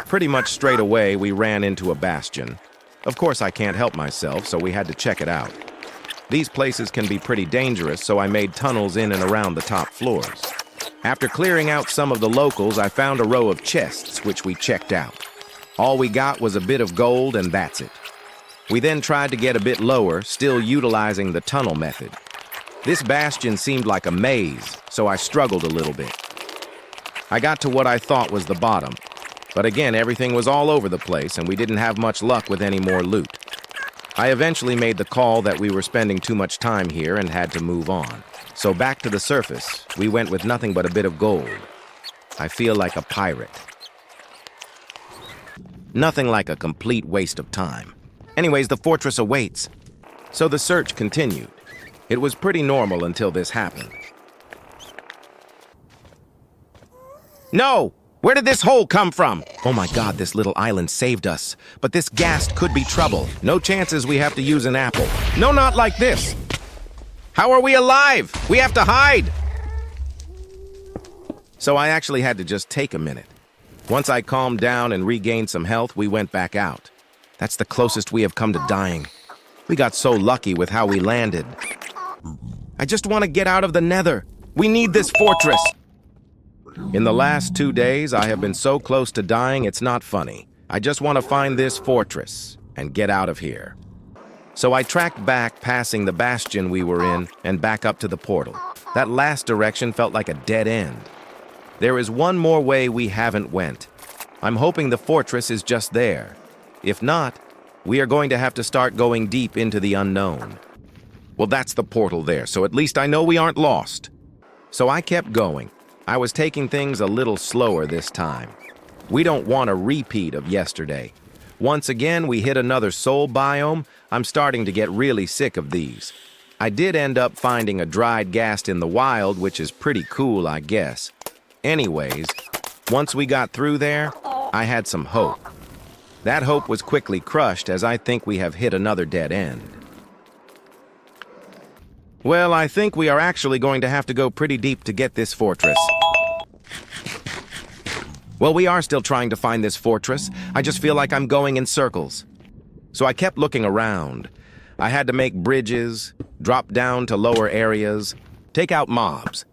Pretty much straight away, we ran into a bastion. Of course, I can't help myself, so we had to check it out. These places can be pretty dangerous, so I made tunnels in and around the top floors. After clearing out some of the locals, I found a row of chests, which we checked out. All we got was a bit of gold, and that's it. We then tried to get a bit lower, still utilizing the tunnel method. This bastion seemed like a maze, so I struggled a little bit. I got to what I thought was the bottom. But again, everything was all over the place, and we didn't have much luck with any more loot. I eventually made the call that we were spending too much time here and had to move on. So back to the surface, we went with nothing but a bit of gold. I feel like a pirate. Nothing like a complete waste of time. Anyways, the fortress awaits. So the search continued. It was pretty normal until this happened. No! Where did this hole come from? Oh my god, this little island saved us. But this ghast could be trouble. No chances we have to use an apple. No, not like this. How are we alive? We have to hide. So I actually had to just take a minute. Once I calmed down and regained some health, we went back out. That's the closest we have come to dying. We got so lucky with how we landed. I just want to get out of the nether. We need this fortress. In the last 2 days, I have been so close to dying, it's not funny. I just want to find this fortress and get out of here. So I tracked back, passing the bastion we were in, and back up to the portal. That last direction felt like a dead end. There is one more way we haven't went. I'm hoping the fortress is just there. If not, we are going to have to start going deep into the unknown. Well, that's the portal there, so at least I know we aren't lost. So I kept going. I was taking things a little slower this time. We don't want a repeat of yesterday. Once again, we hit another soul biome. I'm starting to get really sick of these. I did end up finding a dried ghast in the wild, which is pretty cool, I guess. Anyways, once we got through there, I had some hope. That hope was quickly crushed as I think we have hit another dead end. Well, I think we are actually going to have to go pretty deep to get this fortress. Well, we are still trying to find this fortress. I just feel like I'm going in circles. So I kept looking around. I had to make bridges, drop down to lower areas, take out mobs,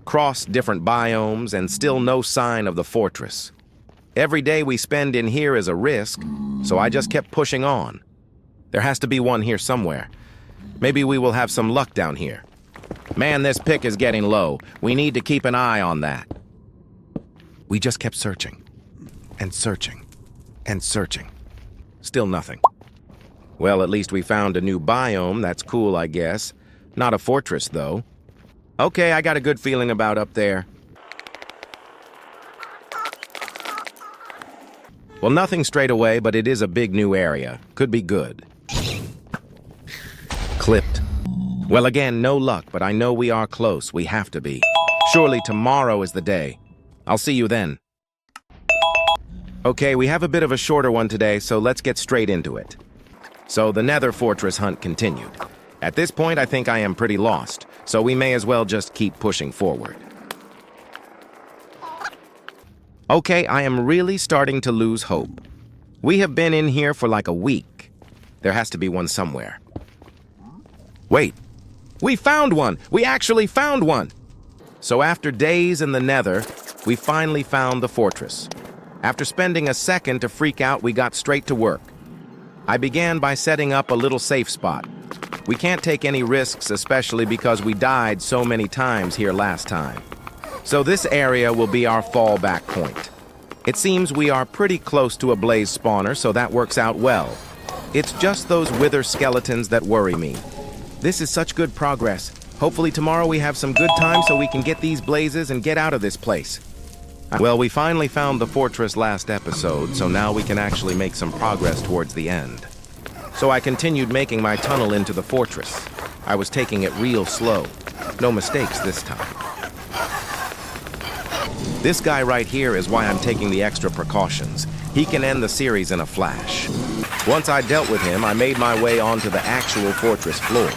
cross different biomes, and still no sign of the fortress. Every day we spend in here is a risk, so I just kept pushing on. There has to be one here somewhere. Maybe we will have some luck down here. Man, this pick is getting low. We need to keep an eye on that. We just kept searching, and searching, and searching. Still nothing. Well, at least we found a new biome. That's cool, I guess. Not a fortress, though. Okay, I got a good feeling about up there. Well, nothing straight away, but it is a big new area. Could be good. Clipped. Well, again, no luck, but I know we are close. We have to be. Surely tomorrow is the day. I'll see you then. Okay, we have a bit of a shorter one today, so let's get straight into it. So the Nether Fortress hunt continued. At this point, I think I am pretty lost, so we may as well just keep pushing forward. Okay, I am really starting to lose hope. We have been in here for like a week. There has to be one somewhere. Wait, we found one! We actually found one! So after days in the Nether, we finally found the fortress. After spending a second to freak out, we got straight to work. I began by setting up a little safe spot. We can't take any risks, especially because we died so many times here last time. So this area will be our fallback point. It seems we are pretty close to a blaze spawner, so that works out well. It's just those wither skeletons that worry me. This is such good progress. Hopefully tomorrow we have some good time so we can get these blazes and get out of this place. Well, we finally found the fortress last episode, so now we can actually make some progress towards the end. So I continued making my tunnel into the fortress. I was taking it real slow. No mistakes this time. This guy right here is why I'm taking the extra precautions. He can end the series in a flash. Once I dealt with him, I made my way onto the actual fortress floor.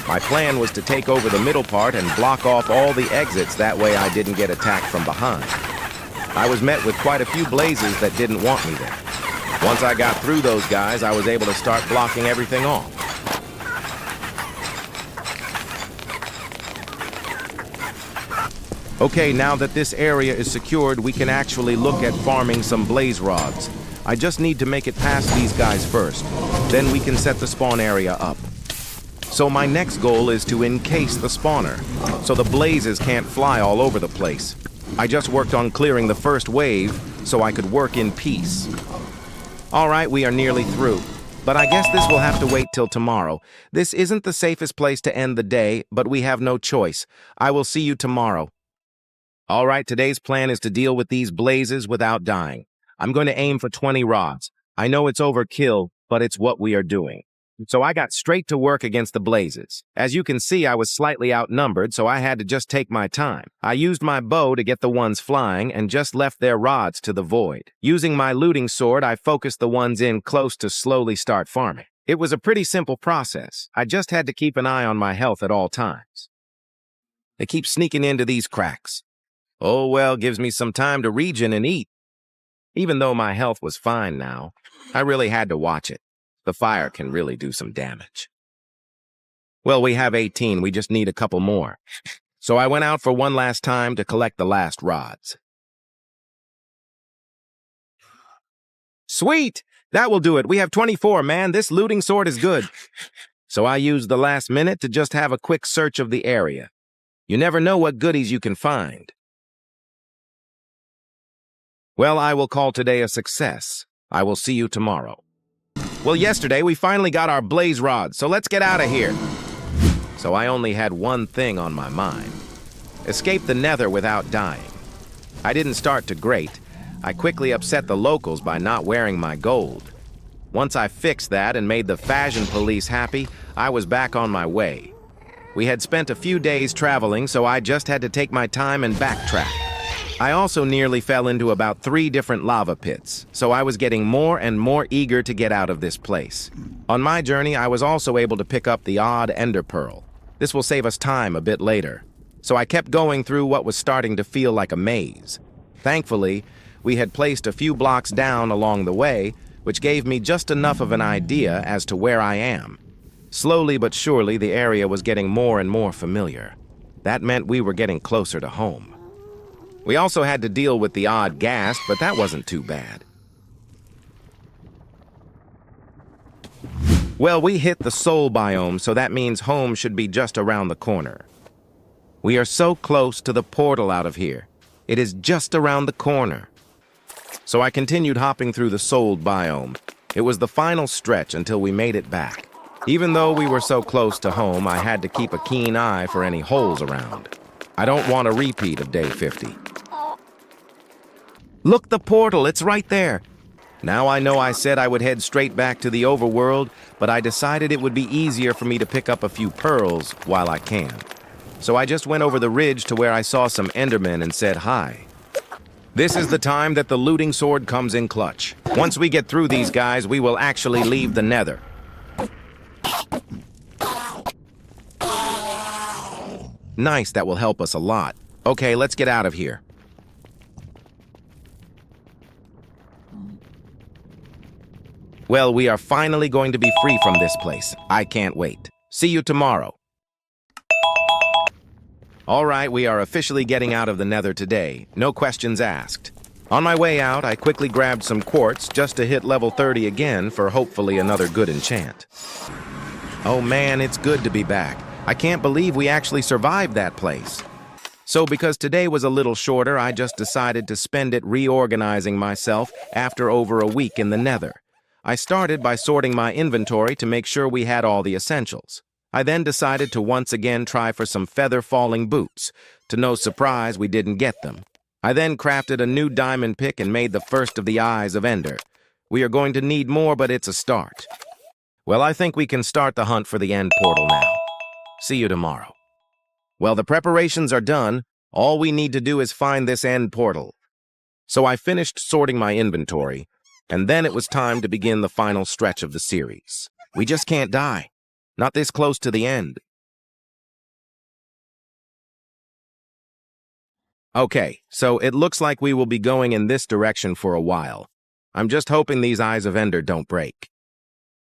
My plan was to take over the middle part and block off all the exits, that way I didn't get attacked from behind. I was met with quite a few blazes that didn't want me there. Once I got through those guys, I was able to start blocking everything off. Okay, now that this area is secured, we can actually look at farming some blaze rods. I just need to make it past these guys first. Then we can set the spawn area up. So my next goal is to encase the spawner, so the blazes can't fly all over the place. I just worked on clearing the first wave, so I could work in peace. All right, we are nearly through. But I guess this will have to wait till tomorrow. This isn't the safest place to end the day, but we have no choice. I will see you tomorrow. All right, today's plan is to deal with these blazes without dying. I'm going to aim for 20 rods. I know it's overkill, but it's what we are doing. So I got straight to work against the blazes. As you can see, I was slightly outnumbered, so I had to just take my time. I used my bow to get the ones flying and just left their rods to the void. Using my looting sword, I focused the ones in close to slowly start farming. It was a pretty simple process. I just had to keep an eye on my health at all times. They keep sneaking into these cracks. Oh well, gives me some time to regen and eat. Even though my health was fine now, I really had to watch it. The fire can really do some damage. Well, we have 18. We just need a couple more. So I went out for one last time to collect the last rods. Sweet! That will do it. We have 24, man. This looting sword is good. So I used the last minute to just have a quick search of the area. You never know what goodies you can find. Well, I will call today a success. I will see you tomorrow. Well, yesterday we finally got our blaze rods, so let's get out of here. So I only had one thing on my mind. Escape the Nether without dying. I didn't start too great. I quickly upset the locals by not wearing my gold. Once I fixed that and made the fashion police happy, I was back on my way. We had spent a few days traveling, so I just had to take my time and backtrack. I also nearly fell into about 3 different lava pits, so I was getting more and more eager to get out of this place. On my journey, I was also able to pick up the odd ender pearl. This will save us time a bit later. So I kept going through what was starting to feel like a maze. Thankfully, we had placed a few blocks down along the way, which gave me just enough of an idea as to where I am. Slowly but surely, the area was getting more and more familiar. That meant we were getting closer to home. We also had to deal with the odd ghast, but that wasn't too bad. Well, we hit the soul biome, so that means home should be just around the corner. We are so close to the portal out of here. It is just around the corner. So I continued hopping through the soul biome. It was the final stretch until we made it back. Even though we were so close to home, I had to keep a keen eye for any holes around. I don't want a repeat of day 50. Look, the portal, it's right there. Now I know I said I would head straight back to the overworld, but I decided it would be easier for me to pick up a few pearls while I can. So I just went over the ridge to where I saw some Endermen and said hi. This is the time that the looting sword comes in clutch. Once we get through these guys, we will actually leave the Nether. Nice, that will help us a lot. Okay, let's get out of here. Well, we are finally going to be free from this place. I can't wait. See you tomorrow. All right, we are officially getting out of the Nether today. No questions asked. On my way out, I quickly grabbed some quartz just to hit level 30 again for hopefully another good enchant. Oh man, it's good to be back. I can't believe we actually survived that place. So because today was a little shorter, I just decided to spend it reorganizing myself after over a week in the Nether. I started by sorting my inventory to make sure we had all the essentials. I then decided to once again try for some feather-falling boots. To no surprise, we didn't get them. I then crafted a new diamond pick and made the first of the Eyes of Ender. We are going to need more, but it's a start. Well, I think we can start the hunt for the end portal now. See you tomorrow. Well, the preparations are done. All we need to do is find this end portal. So I finished sorting my inventory, and then it was time to begin the final stretch of the series. We just can't die. Not this close to the end. Okay, so it looks like we will be going in this direction for a while. I'm just hoping these Eyes of Ender don't break.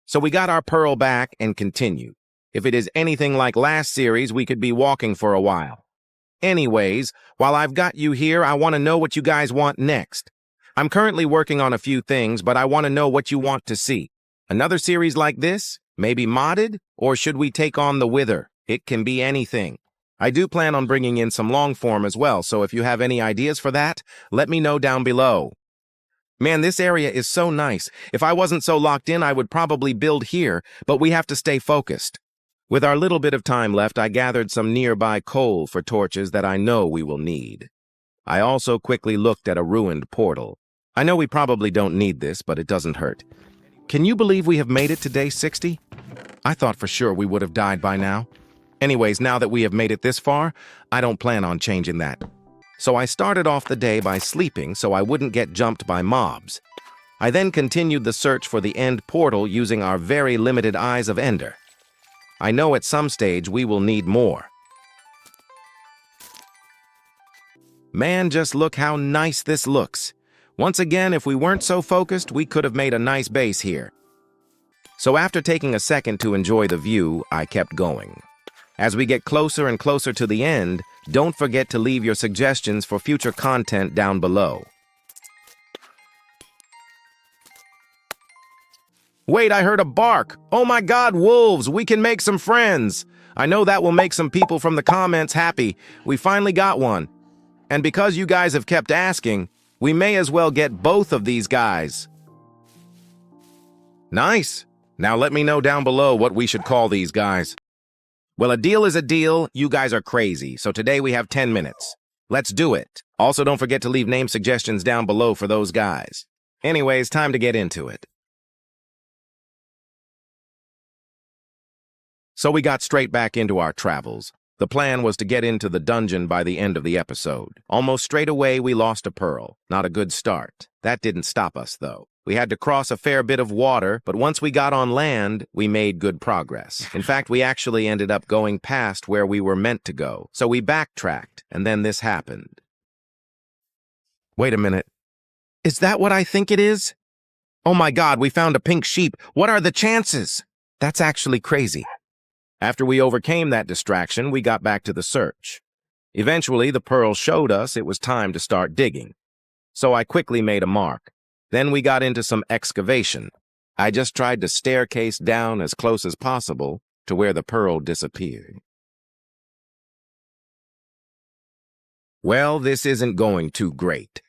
So we got our pearl back and continued. If it is anything like last series, we could be walking for a while. Anyways, while I've got you here, I want to know what you guys want next. I'm currently working on a few things, but I want to know what you want to see. Another series like this? Maybe modded? Or should we take on the Wither? It can be anything. I do plan on bringing in some long form as well, so if you have any ideas for that, let me know down below. Man, this area is so nice. If I wasn't so locked in, I would probably build here, but we have to stay focused. With our little bit of time left, I gathered some nearby coal for torches that I know we will need. I also quickly looked at a ruined portal. I know we probably don't need this, but it doesn't hurt. Can you believe we have made it to day 60? I thought for sure we would have died by now. Anyways, now that we have made it this far, I don't plan on changing that. So I started off the day by sleeping so I wouldn't get jumped by mobs. I then continued the search for the end portal using our very limited Eyes of Ender. I know at some stage we will need more. Man, just look how nice this looks. Once again, if we weren't so focused, we could have made a nice base here. So after taking a second to enjoy the view, I kept going. As we get closer and closer to the end, don't forget to leave your suggestions for future content down below. Wait, I heard a bark! Oh my god, wolves! We can make some friends! I know that will make some people from the comments happy. We finally got one. And because you guys have kept asking, we may as well get both of these guys. Nice! Now let me know down below what we should call these guys. Well, a deal is a deal. You guys are crazy, so today we have 10 minutes. Let's do it. Also, don't forget to leave name suggestions down below for those guys. Anyways, time to get into it. So we got straight back into our travels. The plan was to get into the dungeon by the end of the episode. Almost straight away, we lost a pearl. Not a good start. That didn't stop us, though. We had to cross a fair bit of water, but once we got on land, we made good progress. In fact, we actually ended up going past where we were meant to go. So we backtracked, and then this happened. Wait a minute. Is that what I think it is? Oh my God, we found a pink sheep. What are the chances? That's actually crazy. After we overcame that distraction, we got back to the search. Eventually, the pearl showed us it was time to start digging. So I quickly made a mark. Then we got into some excavation. I just tried to staircase down as close as possible to where the pearl disappeared. Well, this isn't going too great.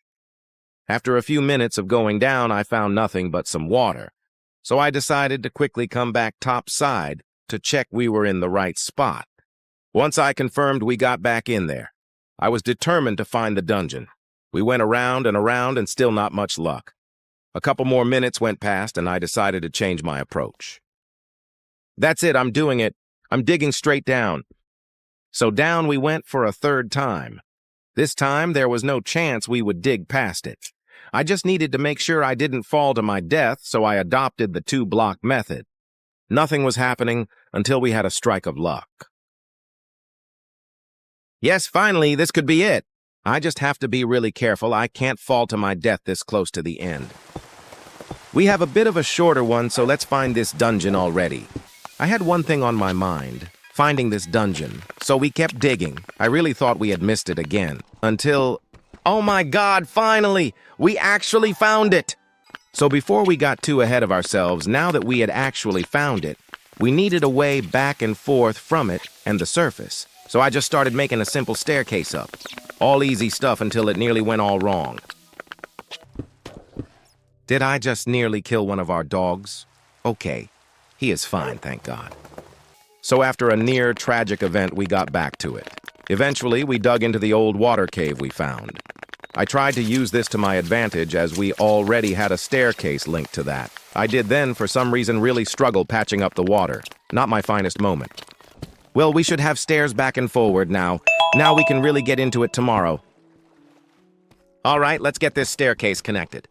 After a few minutes of going down, I found nothing but some water. So I decided to quickly come back topside to check we were in the right spot. Once I confirmed we got back in there, I was determined to find the dungeon. We went around and still not much luck. A couple more minutes went past and I decided to change my approach. That's it, I'm doing it. I'm digging straight down. So down we went for a third time. This time there was no chance we would dig past it. I just needed to make sure I didn't fall to my death, so I adopted the 2-block method. Nothing was happening until we had a strike of luck. Yes, finally, this could be it. I just have to be really careful. I can't fall to my death this close to the end. We have a bit of a shorter one, so let's find this dungeon already. I had one thing on my mind, finding this dungeon, so we kept digging. I really thought we had missed it again, until... Oh my God, finally! We actually found it! So before we got too ahead of ourselves, now that we had actually found it, we needed a way back and forth from it and the surface. So I just started making a simple staircase up. All easy stuff until it nearly went all wrong. Did I just nearly kill one of our dogs? Okay, he is fine, thank God. So after a near tragic event, we got back to it. Eventually, we dug into the old water cave we found. I tried to use this to my advantage as we already had a staircase linked to that. I did then, for some reason, really struggle patching up the water. Not my finest moment. Well, we should have stairs back and forward now. Now we can really get into it tomorrow. All right, let's get this staircase connected.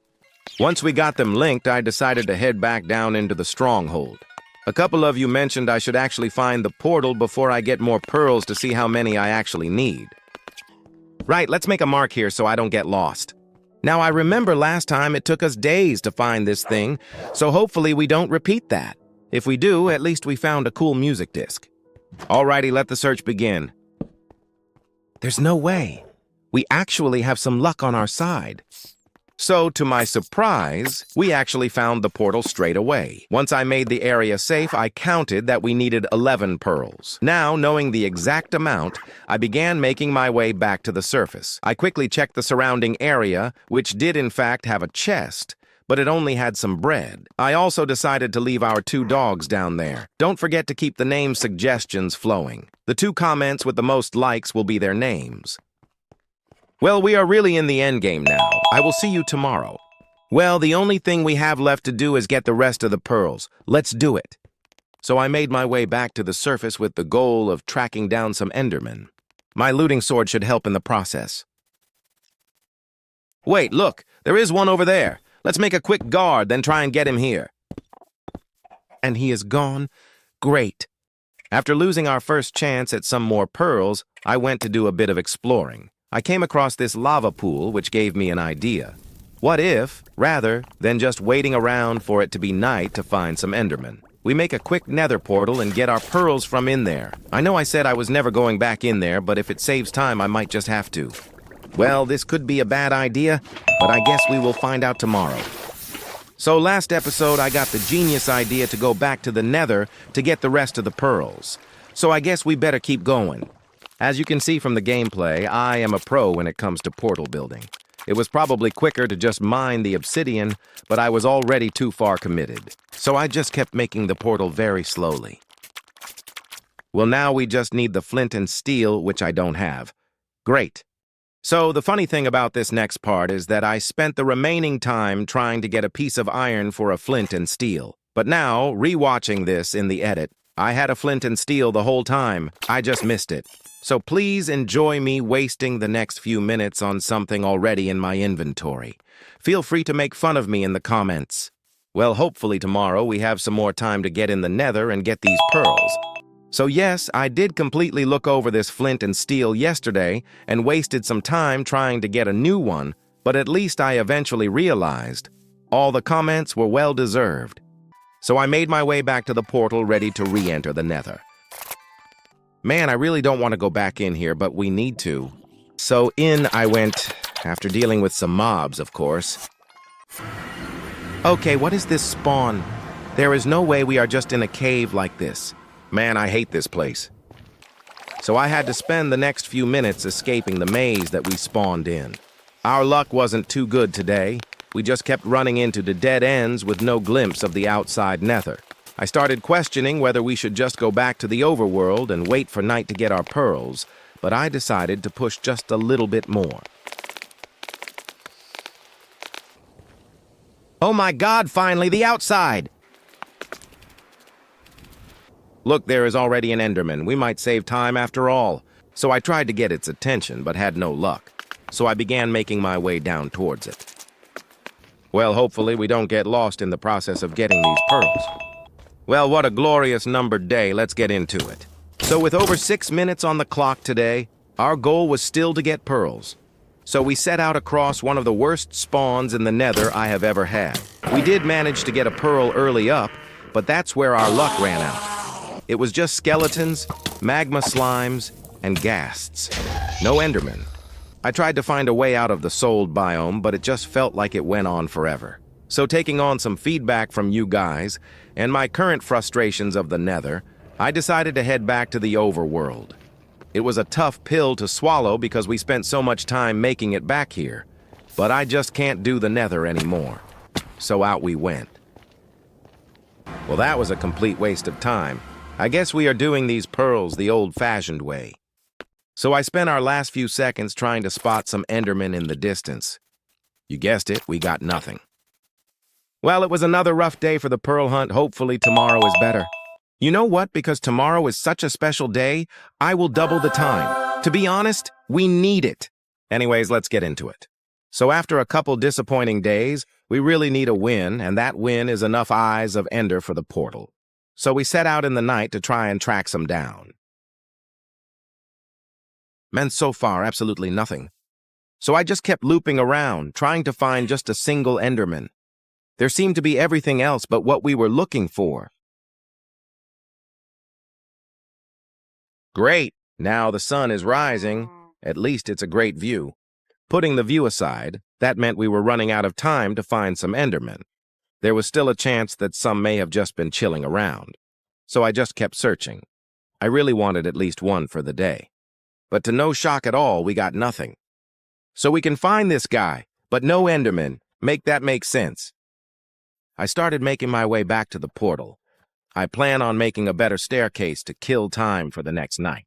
Once we got them linked, I decided to head back down into the stronghold. A couple of you mentioned I should actually find the portal before I get more pearls to see how many I actually need. Right, let's make a mark here so I don't get lost. Now, I remember last time it took us days to find this thing, so hopefully we don't repeat that. If we do, at least we found a cool music disc. Alrighty, let the search begin. There's no way. We actually have some luck on our side. So, to my surprise, we actually found the portal straight away. Once I made the area safe, I counted that we needed 11 pearls. Now, knowing the exact amount, I began making my way back to the surface. I quickly checked the surrounding area, which did in fact have a chest, but it only had some bread. I also decided to leave our 2 dogs down there. Don't forget to keep the name suggestions flowing. The 2 comments with the most likes will be their names. Well, we are really in the endgame now. I will see you tomorrow. Well, the only thing we have left to do is get the rest of the pearls. Let's do it. So I made my way back to the surface with the goal of tracking down some Endermen. My looting sword should help in the process. Wait, look, there is one over there. Let's make a quick guard, then try and get him here. And he is gone? Great. After losing our first chance at some more pearls, I went to do a bit of exploring. I came across this lava pool, which gave me an idea. What if, rather than just waiting around for it to be night to find some Endermen, we make a quick nether portal and get our pearls from in there? I know I said I was never going back in there, but if it saves time, I might just have to. Well, this could be a bad idea, but I guess we will find out tomorrow. So last episode, I got the genius idea to go back to the nether to get the rest of the pearls. So I guess we better keep going. As you can see from the gameplay, I am a pro when it comes to portal building. It was probably quicker to just mine the obsidian, but I was already too far committed. So I just kept making the portal very slowly. Well, now we just need the flint and steel, which I don't have. Great. So the funny thing about this next part is that I spent the remaining time trying to get a piece of iron for a flint and steel. But now, rewatching this in the edit, I had a flint and steel the whole time, I just missed it. So please enjoy me wasting the next few minutes on something already in my inventory. Feel free to make fun of me in the comments. Well, hopefully tomorrow we have some more time to get in the nether and get these pearls. So yes, I did completely look over this flint and steel yesterday and wasted some time trying to get a new one, but at least I eventually realized all the comments were well deserved. So I made my way back to the portal ready to re-enter the nether. Man, I really don't want to go back in here, but we need to. So in I went, after dealing with some mobs, of course. Okay, what is this spawn? There is no way we are just in a cave like this. Man, I hate this place. So I had to spend the next few minutes escaping the maze that we spawned in. Our luck wasn't too good today. We just kept running into the dead ends with no glimpse of the outside nether. I started questioning whether we should just go back to the overworld and wait for night to get our pearls, but I decided to push just a little bit more. Oh my God, finally, the outside! Look, there is already an Enderman. We might save time after all. So I tried to get its attention, but had no luck. So I began making my way down towards it. Well, hopefully we don't get lost in the process of getting these pearls. Well, what a glorious numbered day. Let's get into it. So with over 6 minutes on the clock today, our goal was still to get pearls. So we set out across one of the worst spawns in the nether I have ever had. We did manage to get a pearl early up, but that's where our luck ran out. It was just skeletons, magma slimes, and ghasts. No Enderman. I tried to find a way out of the sold biome, but it just felt like it went on forever. So taking on some feedback from you guys, and my current frustrations of the nether, I decided to head back to the overworld. It was a tough pill to swallow because we spent so much time making it back here, but I just can't do the nether anymore. So out we went. Well, that was a complete waste of time. I guess we are doing these pearls the old-fashioned way. So I spent our last few seconds trying to spot some Endermen in the distance. You guessed it, we got nothing. Well, it was another rough day for the pearl hunt. Hopefully tomorrow is better. You know what? Because tomorrow is such a special day, I will double the time. To be honest, we need it. Anyways, let's get into it. So after a couple disappointing days, we really need a win, and that win is enough eyes of Ender for the portal. So we set out in the night to try and track some down. Man, so far, absolutely nothing. So I just kept looping around, trying to find just a single Enderman. There seemed to be everything else but what we were looking for. Great! Now the sun is rising. At least it's a great view. Putting the view aside, that meant we were running out of time to find some Endermen. There was still a chance that some may have just been chilling around. So I just kept searching. I really wanted at least one for the day. But to no shock at all, we got nothing. So we can find this guy, but no Enderman. Make that make sense. I started making my way back to the portal. I plan on making a better staircase to kill time for the next night.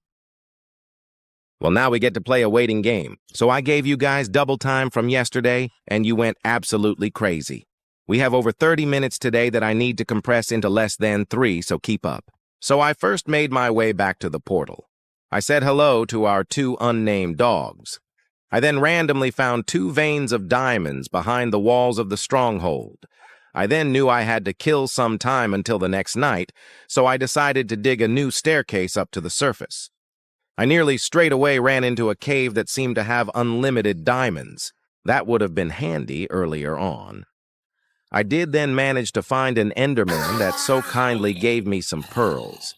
Well, now we get to play a waiting game. So I gave you guys double time from yesterday, and you went absolutely crazy. We have over 30 minutes today that I need to compress into less than 3, so keep up. So I first made my way back to the portal. I said hello to our 2 unnamed dogs. I then randomly found 2 veins of diamonds behind the walls of the stronghold. I then knew I had to kill some time until the next night, so I decided to dig a new staircase up to the surface. I nearly straight away ran into a cave that seemed to have unlimited diamonds. That would have been handy earlier on. I did then manage to find an Enderman that so kindly gave me some pearls.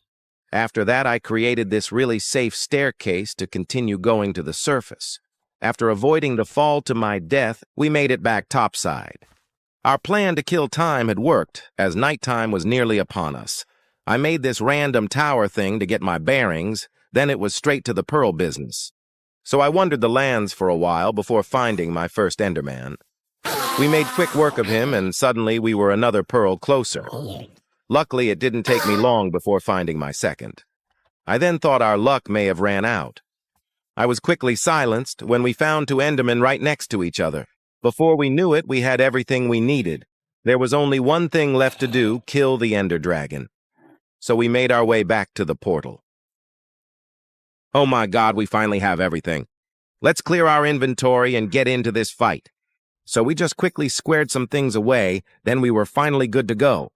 After that, I created this really safe staircase to continue going to the surface. After avoiding the fall to my death, we made it back topside. Our plan to kill time had worked, as nighttime was nearly upon us. I made this random tower thing to get my bearings, then it was straight to the pearl business. So I wandered the lands for a while before finding my first Enderman. We made quick work of him, and suddenly we were another pearl closer. Luckily, it didn't take me long before finding my second. I then thought our luck may have ran out. I was quickly silenced when we found 2 Endermen right next to each other. Before we knew it, we had everything we needed. There was only one thing left to do: kill the Ender Dragon. so we made our way back to the portal. Oh my God, we finally have everything. Let's clear our inventory and get into this fight. So we just quickly squared some things away, then we were finally good to go.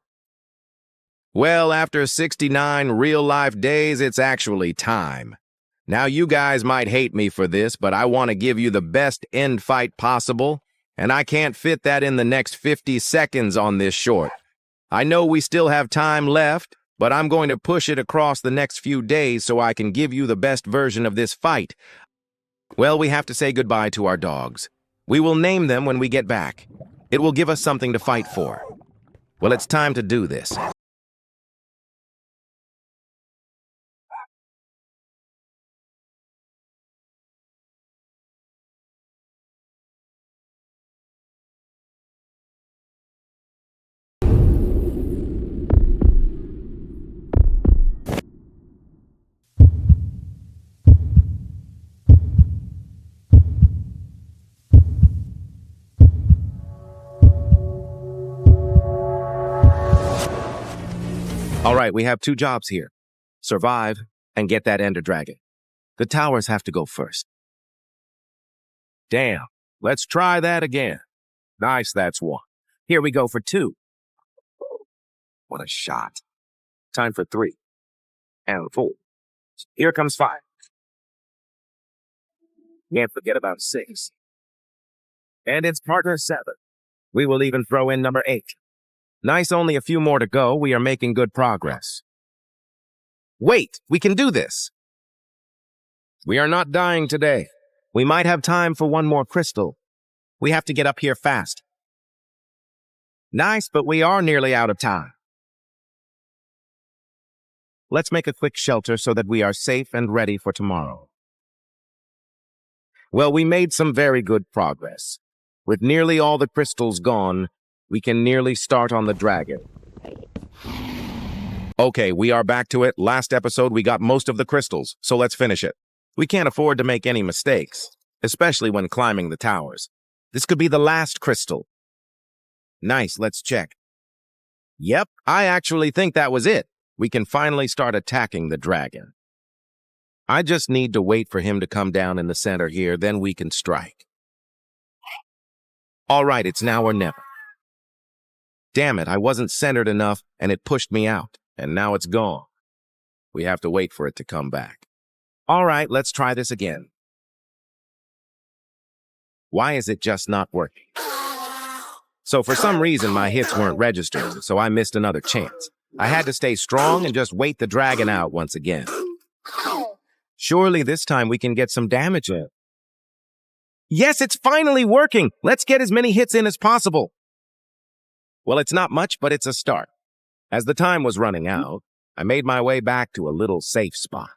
Well, after 69 real-life days, it's actually time. Now, you guys might hate me for this, but I want to give you the best end fight possible, and I can't fit that in the next 50 seconds on this short. I know we still have time left, but I'm going to push it across the next few days so I can give you the best version of this fight. Well, we have to say goodbye to our dogs. We will name them when we get back. It will give us something to fight for. Well, it's time to do this. All right, we have 2 jobs here. Survive and get that Ender Dragon. The towers have to go first. Damn, let's try that again. Nice, that's 1. Here we go for 2. What a shot. Time for 3. And 4. Here comes 5. Can't forget about 6. And it's partner 7. We will even throw in number 8. Nice, only a few more to go. We are making good progress. Wait, we can do this. We are not dying today. We might have time for 1 more crystal. We have to get up here fast. Nice, but we are nearly out of time. Let's make a quick shelter so that we are safe and ready for tomorrow. Well, we made some very good progress. With nearly all the crystals gone, we can nearly start on the dragon. Okay, we are back to it. Last episode, we got most of the crystals, so let's finish it. We can't afford to make any mistakes, especially when climbing the towers. This could be the last crystal. Nice, let's check. Yep, I actually think that was it. We can finally start attacking the dragon. I just need to wait for him to come down in the center here, then we can strike. All right, it's now or never. Damn it, I wasn't centered enough, and it pushed me out, and now it's gone. We have to wait for it to come back. All right, let's try this again. Why is it just not working? So for some reason, my hits weren't registered, so I missed another chance. I had to stay strong and just wait the dragon out once again. Surely this time we can get some damage in. Yes, it's finally working! Let's get as many hits in as possible. Well, it's not much, but it's a start. As the time was running out, I made my way back to a little safe spot.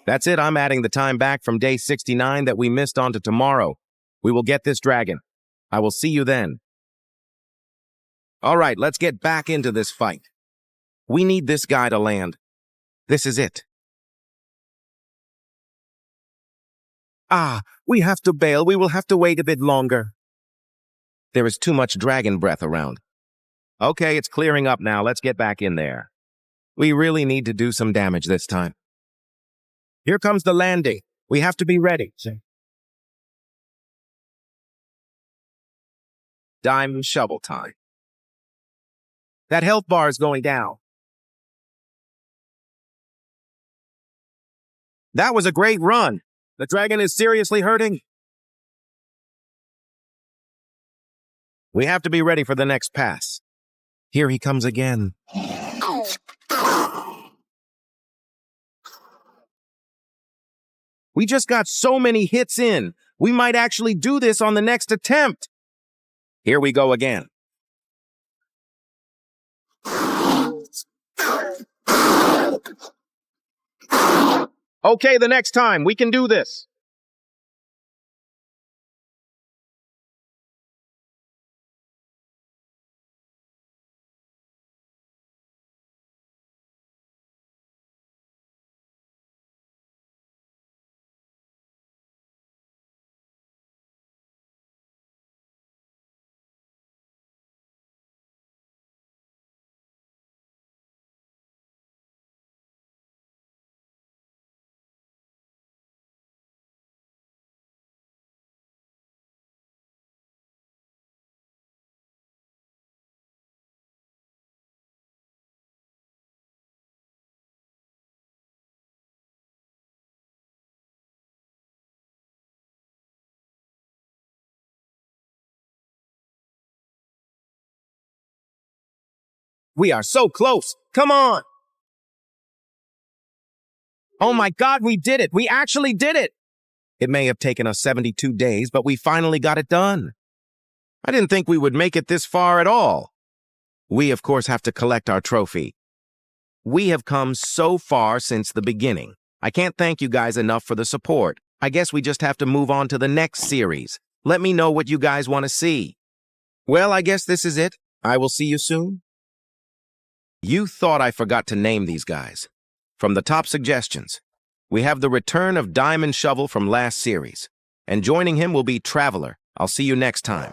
That's it, I'm adding the time back from day 69 that we missed onto tomorrow. We will get this dragon. I will see you then. All right, let's get back into this fight. We need this guy to land. This is it. We have to bail. We will have to wait a bit longer. There is too much dragon breath around. Okay, it's clearing up now. Let's get back in there. We really need to do some damage this time. Here comes the landing. We have to be ready. Diamond shovel time. That health bar is going down. That was a great run. The dragon is seriously hurting. We have to be ready for the next pass. Here he comes again. We just got so many hits in. We might actually do this on the next attempt. Here we go again. Okay, the next time. We can do this. We are so close. Come on. Oh my God, we did it. We actually did it. It may have taken us 72 days, but we finally got it done. I didn't think we would make it this far at all. We, of course, have to collect our trophy. We have come so far since the beginning. I can't thank you guys enough for the support. I guess we just have to move on to the next series. Let me know what you guys want to see. Well, I guess this is it. I will see you soon. You thought I forgot to name these guys. From the top suggestions, we have the return of Diamond Shovel from last series, and joining him will be Traveler. I'll see you next time.